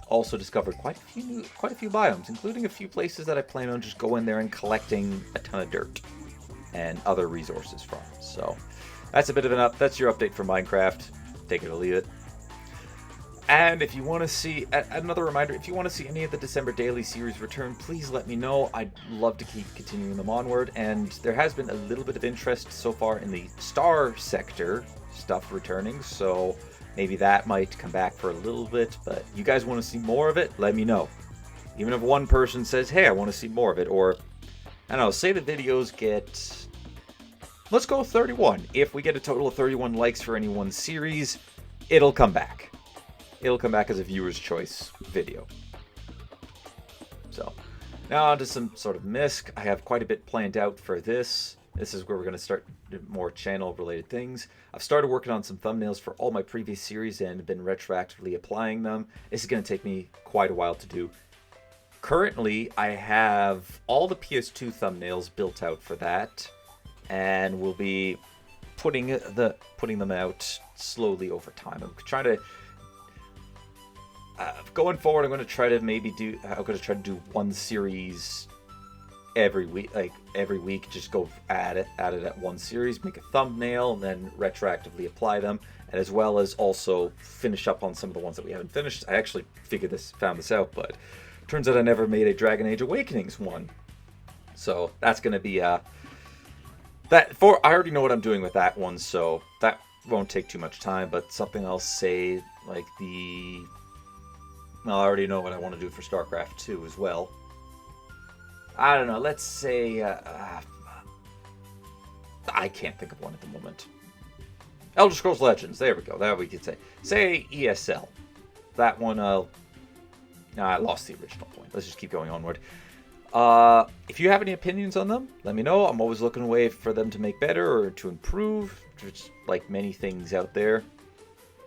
also discovered quite a few biomes, including a few places that I plan on just going there and collecting a ton of dirt and other resources from. So that's a bit of that's your update for Minecraft. Take it or leave it. And if you want to see, another reminder, if you want to see any of the December Daily series return, please let me know. I'd love to keep continuing them onward. And there has been a little bit of interest so far in the Star Sector stuff returning, so maybe that might come back for a little bit. But you guys want to see more of it, let me know. Even if one person says, hey, I want to see more of it, or, I don't know, say the videos get, let's go 31. If we get a total of 31 likes for any one series, it'll come back. It'll come back as a viewer's choice video. So, now on to some sort of misc. I have quite a bit planned out for this. This is where we're going to start more channel-related things. I've started working on some thumbnails for all my previous series and been retroactively applying them. This is going to take me quite a while to do. Currently, I have all the PS2 thumbnails built out for that, and we'll be putting them out slowly over time. I'm trying to going forward, I'm going to try to do one series every week. Like every week, just go at it at one series, make a thumbnail, and then retroactively apply them, and as well as also finish up on some of the ones that we haven't finished. I actually found this out, but turns out I never made a Dragon Age Awakenings one, so that's going to be I already know what I'm doing with that one, so that won't take too much time. But something I'll say like I already know what I want to do for StarCraft 2 as well. I don't know, let's say, I can't think of one at the moment. Elder Scrolls Legends, there we go, that we could say. Say ESL. That one, I lost the original point. Let's just keep going onward. If you have any opinions on them, let me know. I'm always looking away for them to make better or to improve, just like many things out there.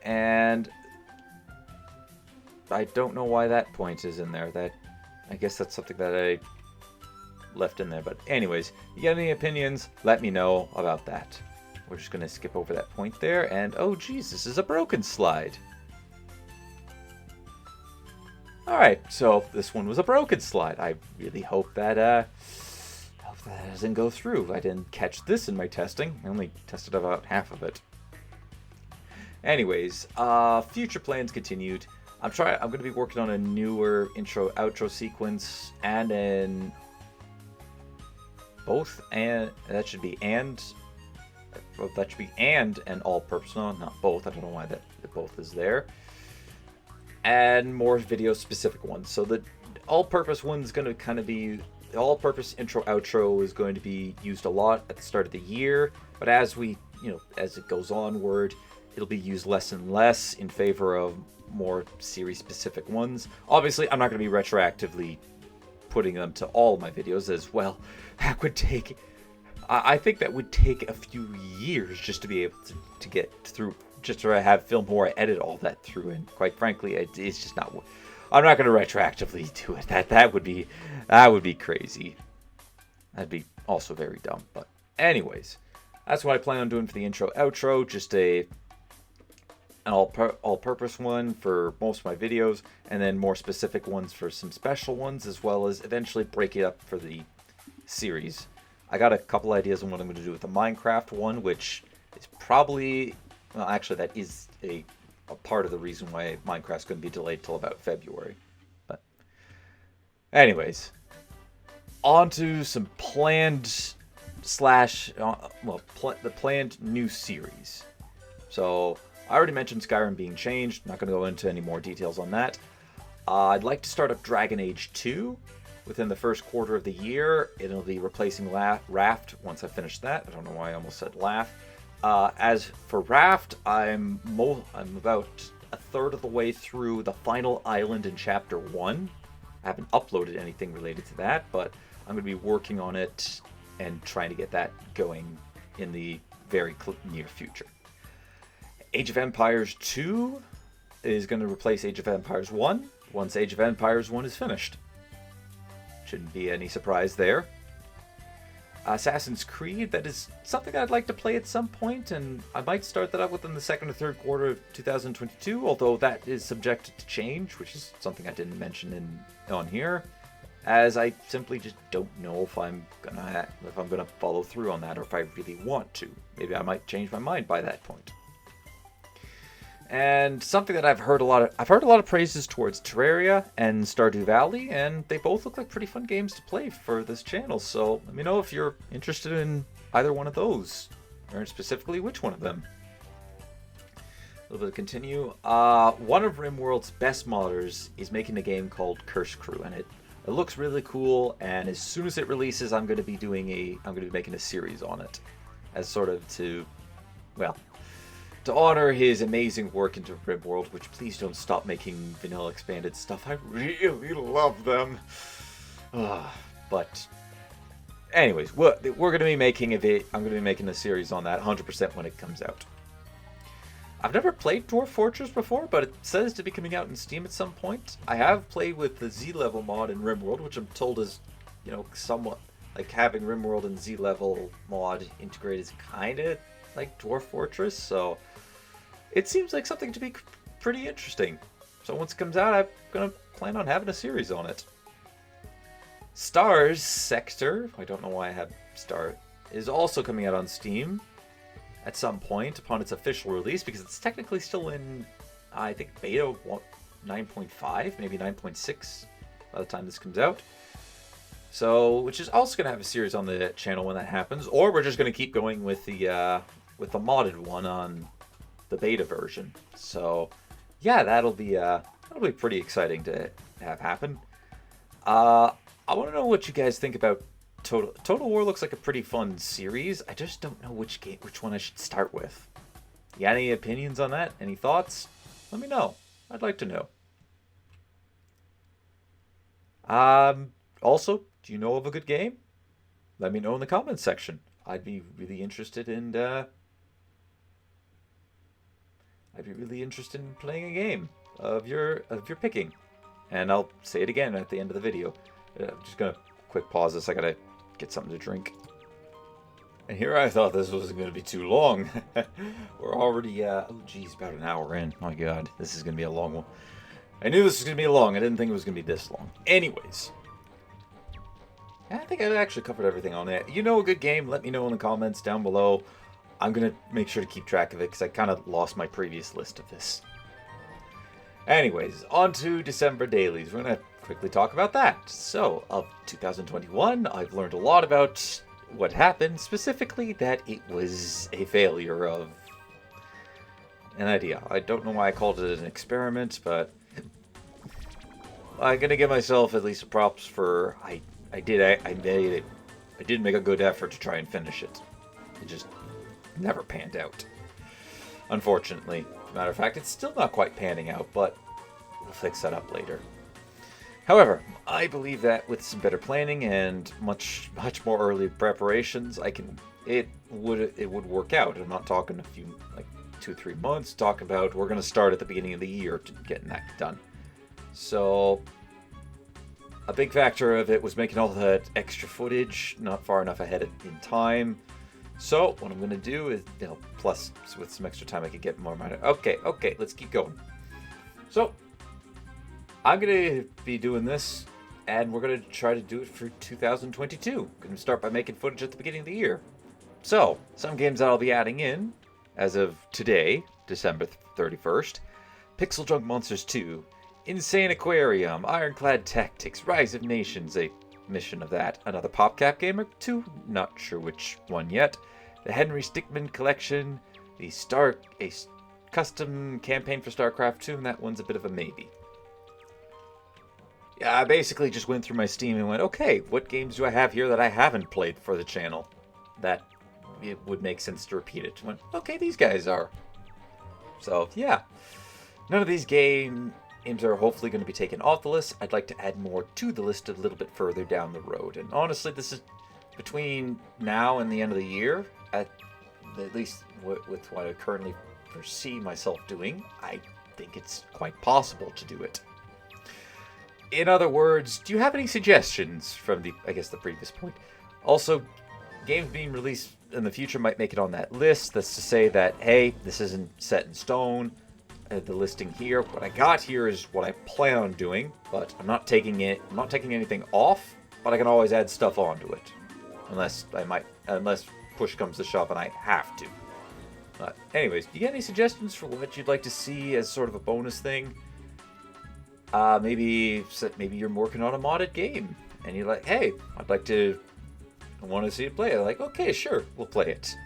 And I don't know why that point is in there. I guess that's something that I left in there. But anyways, you got any opinions, let me know about that. We're just going to skip over that point there. And oh geez, this is a broken slide. Alright, so this one was a broken slide. I really hope that doesn't go through. I didn't catch this in my testing. I only tested about half of it. Anyways, future plans continued. I'm going to be working on a newer intro-outro sequence, and then both, and that should be and an all-purpose. No, not both. I don't know why that both is there. And more video-specific ones. So the all-purpose one's going to kind of be the all-purpose intro-outro is going to be used a lot at the start of the year, but as it goes onward, it'll be used less and less in favor of more series-specific ones. Obviously, I'm not going to be retroactively putting them to all my videos as well. That would take, I think that would take a few years just to be able to get through, just to have film where I edit all that through. And quite frankly, it's just not. I'm not going to retroactively do it. That would be crazy. That'd be also very dumb. But anyways, that's what I plan on doing for the intro outro. Just an all-purpose one for most of my videos, and then more specific ones for some special ones, as well as eventually break it up for the series. I got a couple ideas on what I'm going to do with the Minecraft one, which is probably, well, actually that is a part of the reason why Minecraft's going to be delayed till about February. But anyways, on to some planned the planned new series. So I already mentioned Skyrim being changed. I'm not going to go into any more details on that. I'd like to start up Dragon Age 2, within the first quarter of the year. It'll be replacing Raft once I finish that. I don't know why I almost said Laugh. As for Raft, I'm about a third of the way through the final island in Chapter 1. I haven't uploaded anything related to that, but I'm going to be working on it and trying to get that going in the very near future. Age of Empires 2 is going to replace Age of Empires 1 once Age of Empires 1 is finished. Shouldn't be any surprise there. Assassin's Creed, that is something I'd like to play at some point, and I might start that up within the second or third quarter of 2022, although that is subject to change, which is something I didn't mention on here, as I simply just don't know if I'm gonna follow through on that, or if I really want to. Maybe I might change my mind by that point. And something that I've heard a lot of praises towards Terraria and Stardew Valley, and they both look like pretty fun games to play for this channel. So let me know if you're interested in either one of those, or specifically which one of them. A little bit of continue. One of RimWorld's best modders is making a game called Curse Crew, and it looks really cool. And as soon as it releases, I'm going to be making a series on it, as sort of to honor his amazing work into RimWorld, which please don't stop making vanilla expanded stuff. I really love them. But anyways, we're going to be making I'm going to be making a series on that 100% when it comes out. I've never played Dwarf Fortress before, but it says to be coming out in Steam at some point. I have played with the Z-level mod in RimWorld, which I'm told is, somewhat like having RimWorld and Z-level mod integrated is kind of like Dwarf Fortress, so it seems like something to be pretty interesting. So once it comes out, I'm going to plan on having a series on it. Stars Sector, I don't know why I have Star, is also coming out on Steam at some point upon its official release, because it's technically still in, I think, beta 9.5, maybe 9.6 by the time this comes out. So, which is also going to have a series on the channel when that happens, or we're just going to keep going with the modded one on the beta version. So, yeah, that'll be pretty exciting to have happen. I want to know what you guys think about Total War. Looks like a pretty fun series. I just don't know which one I should start with. You got any opinions on that? Any thoughts? Let me know. I'd like to know. Also, do you know of a good game? Let me know in the comments section. I'd be really interested in playing a game of your picking. And I'll say it again at the end of the video. I'm just gonna quick pause this. I gotta get something to drink. And here I thought this wasn't gonna be too long. We're already about an hour in. My God, this is gonna be a long one. I knew this was gonna be long. I didn't think it was gonna be this long. Anyways. I think I actually covered everything on it. You know a good game? Let me know in the comments down below. I'm going to make sure to keep track of it because I kind of lost my previous list of this. Anyways, on to December dailies. We're going to quickly talk about that. So, of 2021, I've learned a lot about what happened, specifically that it was a failure of an idea. I don't know why I called it an experiment, but I'm going to give myself at least props for I did make a good effort to try and finish it. It just never panned out, unfortunately. Matter of fact, it's still not quite panning out, but we'll fix that up later. However, I believe that with some better planning and much more early preparations, it would work out. I'm not talking 2-3 months. Talk about we're going to start at the beginning of the year to getting that done. So a big factor of it was making all that extra footage not far enough ahead in time. So what I'm going to do is, plus with some extra time I could get more money. Okay, let's keep going. So I'm going to be doing this, and we're going to try to do it for 2022. Going to start by making footage at the beginning of the year. So some games that I'll be adding in as of today, December 31st, Pixel Junk Monsters 2, Insane Aquarium, Ironclad Tactics, Rise of Nations, a mission of that, another PopCap game or two, not sure which one yet, the Henry Stickmin Collection, a custom campaign for StarCraft 2, and that one's a bit of a maybe. Yeah, I basically just went through my Steam and went, okay, what games do I have here that I haven't played for the channel? That it would make sense to repeat it. Went, okay, these guys are. So, yeah. None of these games are hopefully going to be taken off the list. I'd like to add more to the list a little bit further down the road. And honestly, this is between now and the end of the year, at least with what I currently foresee myself doing, I think it's quite possible to do it. In other words, do you have any suggestions from the previous point? Also, games being released in the future might make it on that list. That's to say that, hey, this isn't set in stone. The listing here, what I got here is what I plan on doing, but I'm not taking anything off, but I can always add stuff onto it. Unless push comes to shove and I have to. Anyways, do you get any suggestions for what you'd like to see as sort of a bonus thing? Maybe you're working on a modded game and you're like, hey, I want to see it play. I'm like, okay, sure, we'll play it.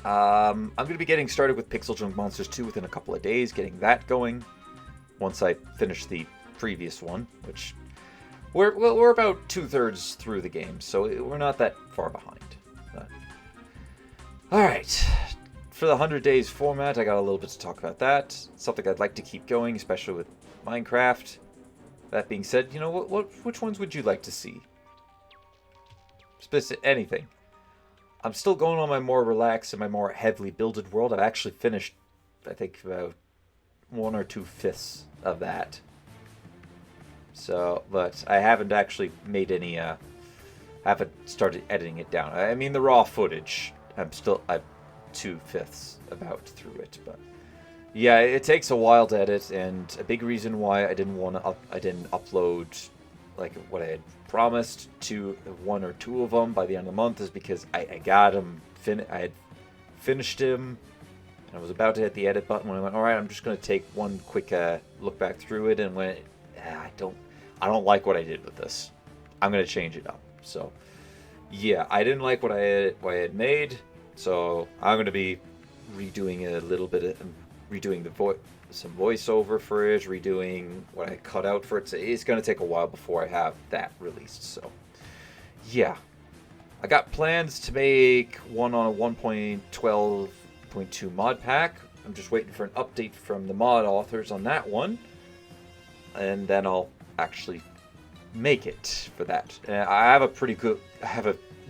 I'm going to be getting started with Pixel Junk Monsters 2 within a couple of days, getting that going once I finish the previous one, which we're about 2/3 through the game, so we're not that far behind. Alright, for the 100 days format, I got a little bit to talk about that. Something I'd like to keep going, especially with Minecraft. That being said, you know, which ones would you like to see? Anything. I'm still going on my more relaxed and my more heavily builded world. I've actually finished, I think, about 1 or 2/5 of that. So, but I haven't actually made any, haven't started editing it down. I mean, the raw footage, I'm 2/5 about through it, but yeah, it takes a while to edit, and a big reason why I didn't upload like what I had promised to 1 or 2 of them by the end of the month is because I got them I had finished him and I was about to hit the edit button when I went, all right, I'm just going to take one quick look back through it and went, I don't like what I did with this. I'm going to change it up. So yeah, I didn't like what I had made, so I'm going to be redoing a little bit of redoing some voiceover for it, redoing what I cut out for it. So it's going to take a while before I have that released. So yeah, I got plans to make one on a 1.12.2 mod pack. I'm just waiting for an update from the mod authors on that one, and then I'll actually make it for that. And I have a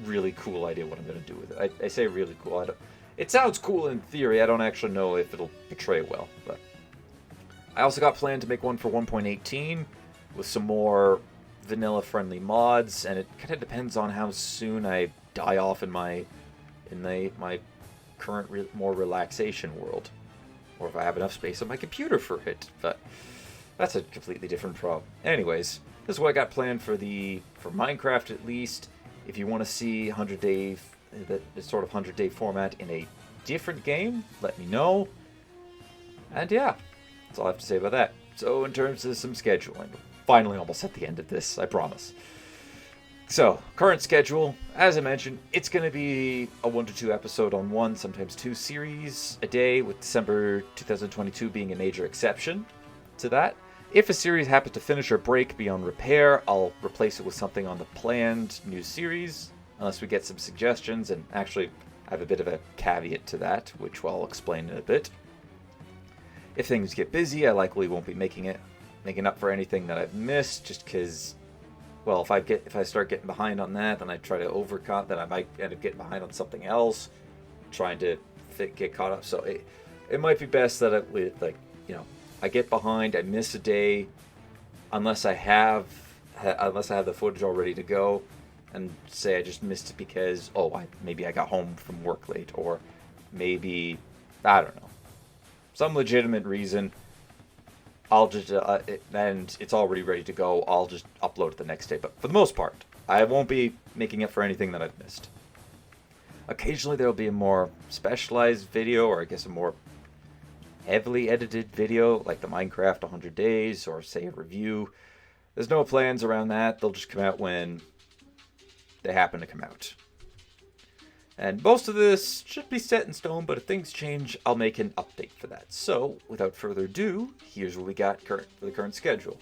really cool idea what I'm going to do with it. I say really cool. It sounds cool in theory. I don't actually know if it'll portray well, but I also got planned to make one for 1.18 with some more vanilla-friendly mods, and it kind of depends on how soon I die off in my current more relaxation world, or if I have enough space on my computer for it. But that's a completely different problem. Anyways, this is what I got planned for Minecraft at least. If you want to see 100-day the sort of 100-day format in a different game, let me know. And yeah, that's all I have to say about that. So in terms of some scheduling, finally almost at the end of this, I promise. So, current schedule, as I mentioned, it's going to be a 1 to 2 episode on 1, sometimes 2 series a day, with December 2022 being a major exception to that. If a series happens to finish or break beyond repair, I'll replace it with something on the planned new series, unless we get some suggestions, and actually I have a bit of a caveat to that, which I'll explain in a bit. If things get busy, I likely won't be making up for anything that I've missed, just because, well, if I start getting behind on that, then I try to overcut, then I might end up getting behind on something else, trying to get caught up. So it might be best that I get behind, I miss a day, unless I have the footage all ready to go, and say I just missed it because maybe I got home from work late, or maybe I don't know, some legitimate reason. I'll just and it's already ready to go. I'll just upload it the next day. But for the most part, I won't be making up for anything that I've missed. Occasionally there'll be a more specialized video, or I guess a more heavily edited video, like the Minecraft 100 days, or say a review. There's no plans around that. They'll just come out when they happen to come out. And most of this should be set in stone, but if things change, I'll make an update for that. So, without further ado, here's what we got for the current schedule.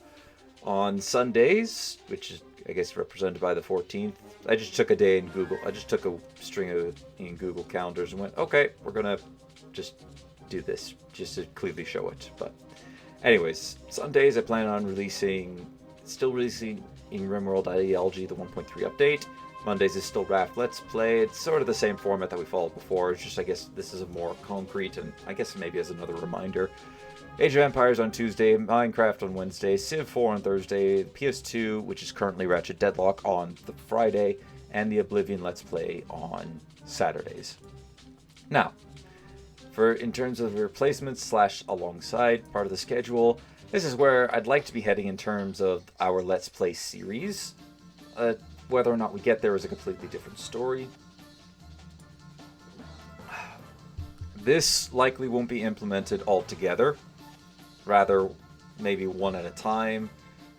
On Sundays, which is, I guess, represented by the 14th, I just took a day in Google. I just took a string in Google calendars and went, okay, we're going to just do this, just to clearly show it. But anyways, Sundays I plan on still releasing in RimWorld Ideology, the 1.3 update. Mondays is still Raft Let's Play. It's sort of the same format that we followed before. It's just, I guess, this is a more concrete, and I guess maybe as another reminder. Age of Empires on Tuesday, Minecraft on Wednesday, Civ 4 on Thursday, the PS2, which is currently Ratchet Deadlock, on the Friday, and the Oblivion Let's Play on Saturdays. Now, in terms of replacements / alongside part of the schedule, this is where I'd like to be heading in terms of our Let's Play series. Whether or not we get there is a completely different story. This likely won't be implemented all together. Rather, maybe one at a time.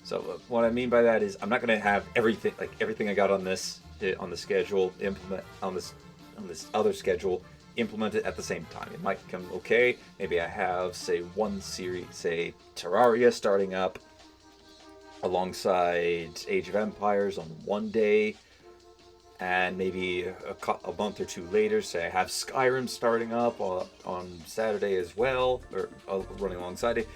So what I mean by that is I'm not going to have everything I got on this on the schedule implement on this other schedule implemented at the same time. It might become okay. Maybe I have, say, one series, say Terraria starting up alongside Age of Empires on one day, and maybe a month or two later, say I have Skyrim starting up on Saturday as well, or running alongside it.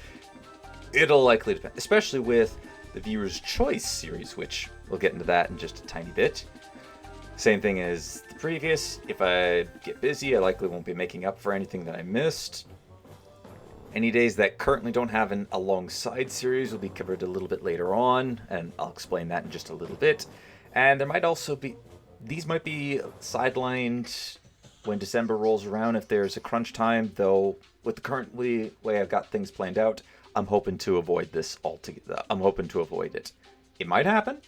It'll likely depend, especially with the Viewer's Choice series, which we'll get into that in just a tiny bit. Same thing as the previous. If I get busy, I likely won't be making up for anything that I missed. Any days that currently don't have an alongside series will be covered a little bit later on, and I'll explain that in just a little bit. And there might also be, these might be sidelined when December rolls around if there's a crunch time, though with the current way I've got things planned out, I'm hoping to avoid this altogether. I'm hoping to avoid it. It might happen,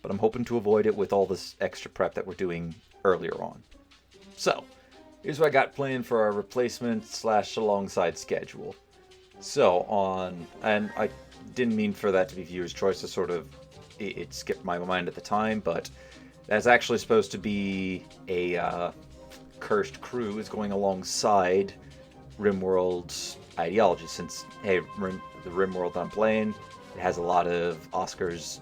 but I'm hoping to avoid it with all this extra prep that we're doing earlier on. So, here's what I got planned for our replacement / alongside schedule. So and I didn't mean for that to be viewer's choice, to sort of, it skipped my mind at the time, but that's actually supposed to be a Cursed Crew is going alongside RimWorld's Ideology, since, hey, the RimWorld I'm playing, it has a lot of Oscar's,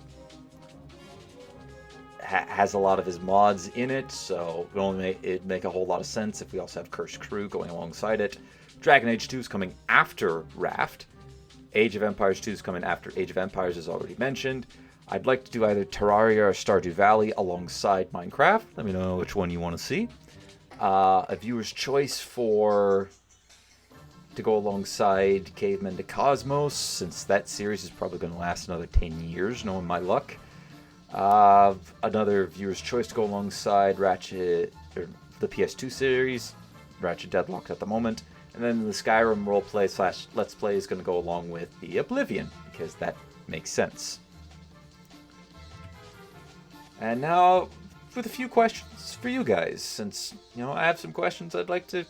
has a lot of his mods in it, so it'd make a whole lot of sense if we also have Cursed Crew going alongside it. Dragon Age 2 is coming after Raft. Age of Empires 2 is coming after Age of Empires, as already mentioned. I'd like to do either Terraria or Stardew Valley alongside Minecraft. Let me know which one you want to see. A viewer's choice to go alongside Cavemen to Cosmos, since that series is probably going to last another 10 years, knowing my luck. Another viewer's choice to go alongside Ratchet, or the PS2 series, Ratchet Deadlocked at the moment. And then the Skyrim roleplay / Let's Play is going to go along with the Oblivion, because that makes sense. And now, with a few questions for you guys, since, I have some questions I'd like to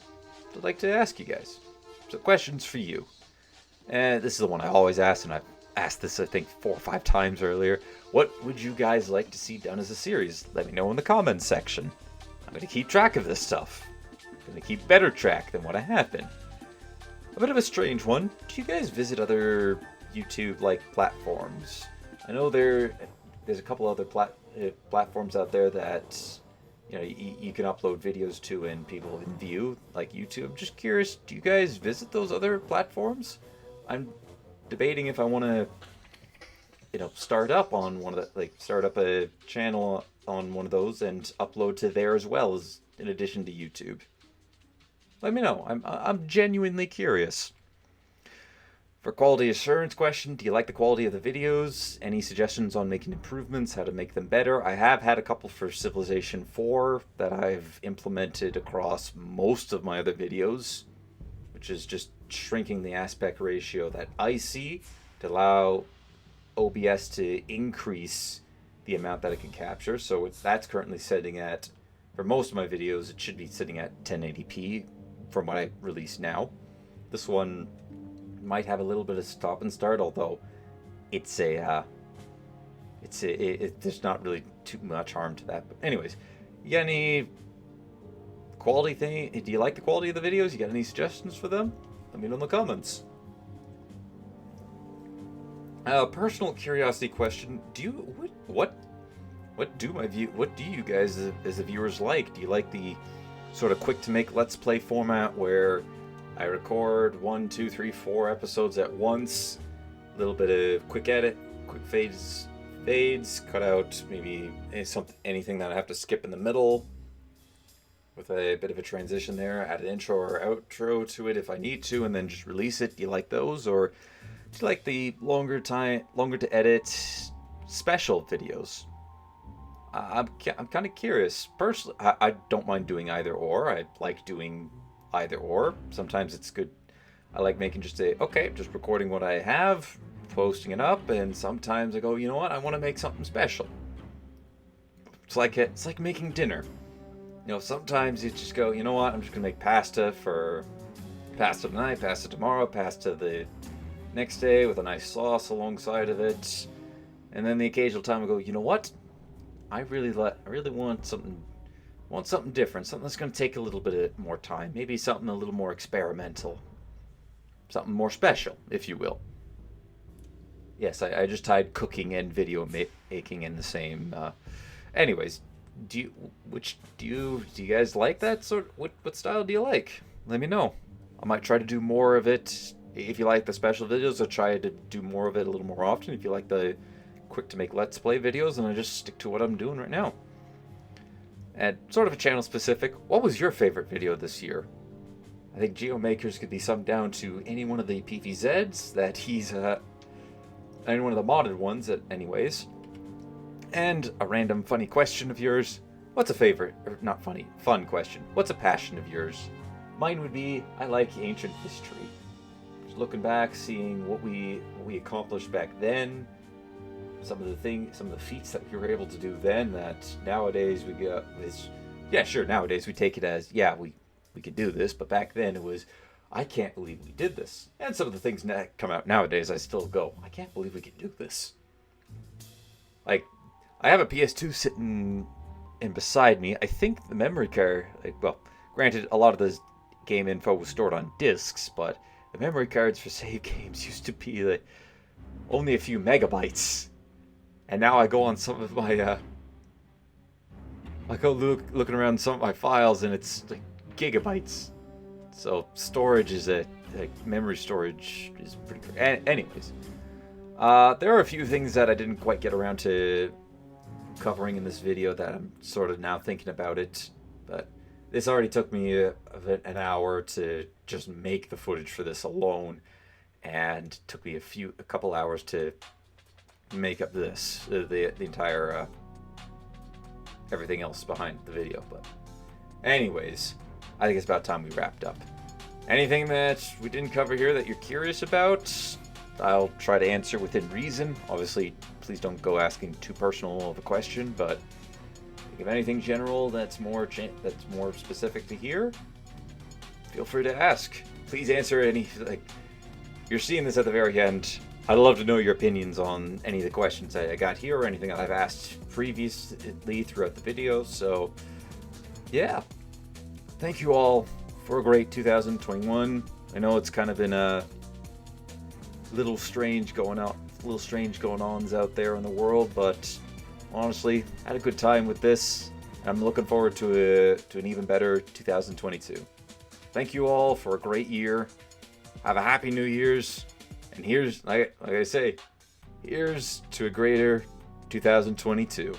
ask you guys. So questions for you. And this is the one I always ask, and I've asked this, I think, 4 or 5 times earlier. What would you guys like to see done as a series? Let me know in the comments section. I'm going to keep track of this stuff. Going to keep better track than what I have been. A bit of a strange one. Do you guys visit other YouTube-like platforms? I know there's a couple other platforms out there that you can upload videos to and people can view, like YouTube. Just curious, do you guys visit those other platforms? I'm debating if I want to, start up on one of the, start up a channel on one of those and upload to there as well, as in addition to YouTube. Let me know. I'm genuinely curious. For quality assurance question, do you like the quality of the videos? Any suggestions on making improvements, how to make them better? I have had a couple for Civilization 4 that I've implemented across most of my other videos, which is just shrinking the aspect ratio that I see to allow OBS to increase the amount that it can capture. So that's currently setting at, for most of my videos, it should be sitting at 1080p from what I release now. This one might have a little bit of stop and start, although there's not really too much harm to that. But anyways, you got any quality thing? Do you like the quality of the videos? You got any suggestions for them? Let me know in the comments. Personal curiosity question: Do you what do what do you guys as the viewers like? Do you like the sort of quick to make let's play format where I record 1, 2, 3, 4 episodes at once, a little bit of quick edit, quick fades, cut out maybe anything that I have to skip in the middle with a bit of a transition there, add an intro or outro to it if I need to, and then just release it? Do you like those, or do you like the longer to edit special videos? I'm kind of curious. Personally, I don't mind doing either or. I like doing either or. Sometimes it's good. I like making just recording what I have, posting it up, and sometimes I go, you know what, I want to make something special. It's like making dinner. You know, sometimes you just go, you know what, I'm just gonna make pasta tonight, pasta tomorrow, pasta the next day with a nice sauce alongside of it, and then the occasional time I go, you know what, I really want something different, something that's going to take a little bit more time, maybe something a little more experimental, something more special, if you will. Yes, I just tied cooking and video making in the same. Anyways, do you guys like that sort? What style do you like? Let me know. I might try to do more of it. If you like the special videos, I'll try to do more of it a little more often. If you like the quick to make let's play videos, and I just stick to what I'm doing right now. And sort of a channel specific, what was your favorite video this year? I think GeoMakers could be summed down to any one of the PVZs that he's any one of the modded ones anyways. And a random funny question of yours. What's a favorite, or not funny, fun question. What's a passion of yours? Mine would be, I like ancient history. Just looking back, seeing what we accomplished back then, some of the feats that we were able to do then that nowadays we get is, yeah, sure, nowadays we take it as, yeah, we could do this, but back then it was, I can't believe we did this. And some of the things that come out nowadays, I still go, I can't believe we could do this. Like, I have a PS2 sitting in beside me. I think the memory card, well, granted, a lot of the game info was stored on discs, but the memory cards for save games used to be only a few megabytes. And now I go on some of my, I go looking around some of my files, and it's like gigabytes. So storage is memory storage is pretty great. Anyways, there are a few things that I didn't quite get around to covering in this video that I'm sort of now thinking about it. But this already took me an hour to just make the footage for this alone, and took me a couple hours to make up the entire everything else behind the video. But anyways, I think it's about time we wrapped up. Anything that we didn't cover here that you're curious about, I'll try to answer within reason. Obviously, please don't go asking too personal of a question, but if anything general that's more specific to here, feel free to ask. Please answer any, you're seeing this at the very end. I'd love to know your opinions on any of the questions I got here, or anything I've asked previously throughout the video. So, yeah. Thank you all for a great 2021. I know it's kind of been a little strange going ons out there in the world, but honestly, had a good time with this. I'm looking forward to an even better 2022. Thank you all for a great year. Have a happy New Year's. And here's, like I say, here's to a greater 2022.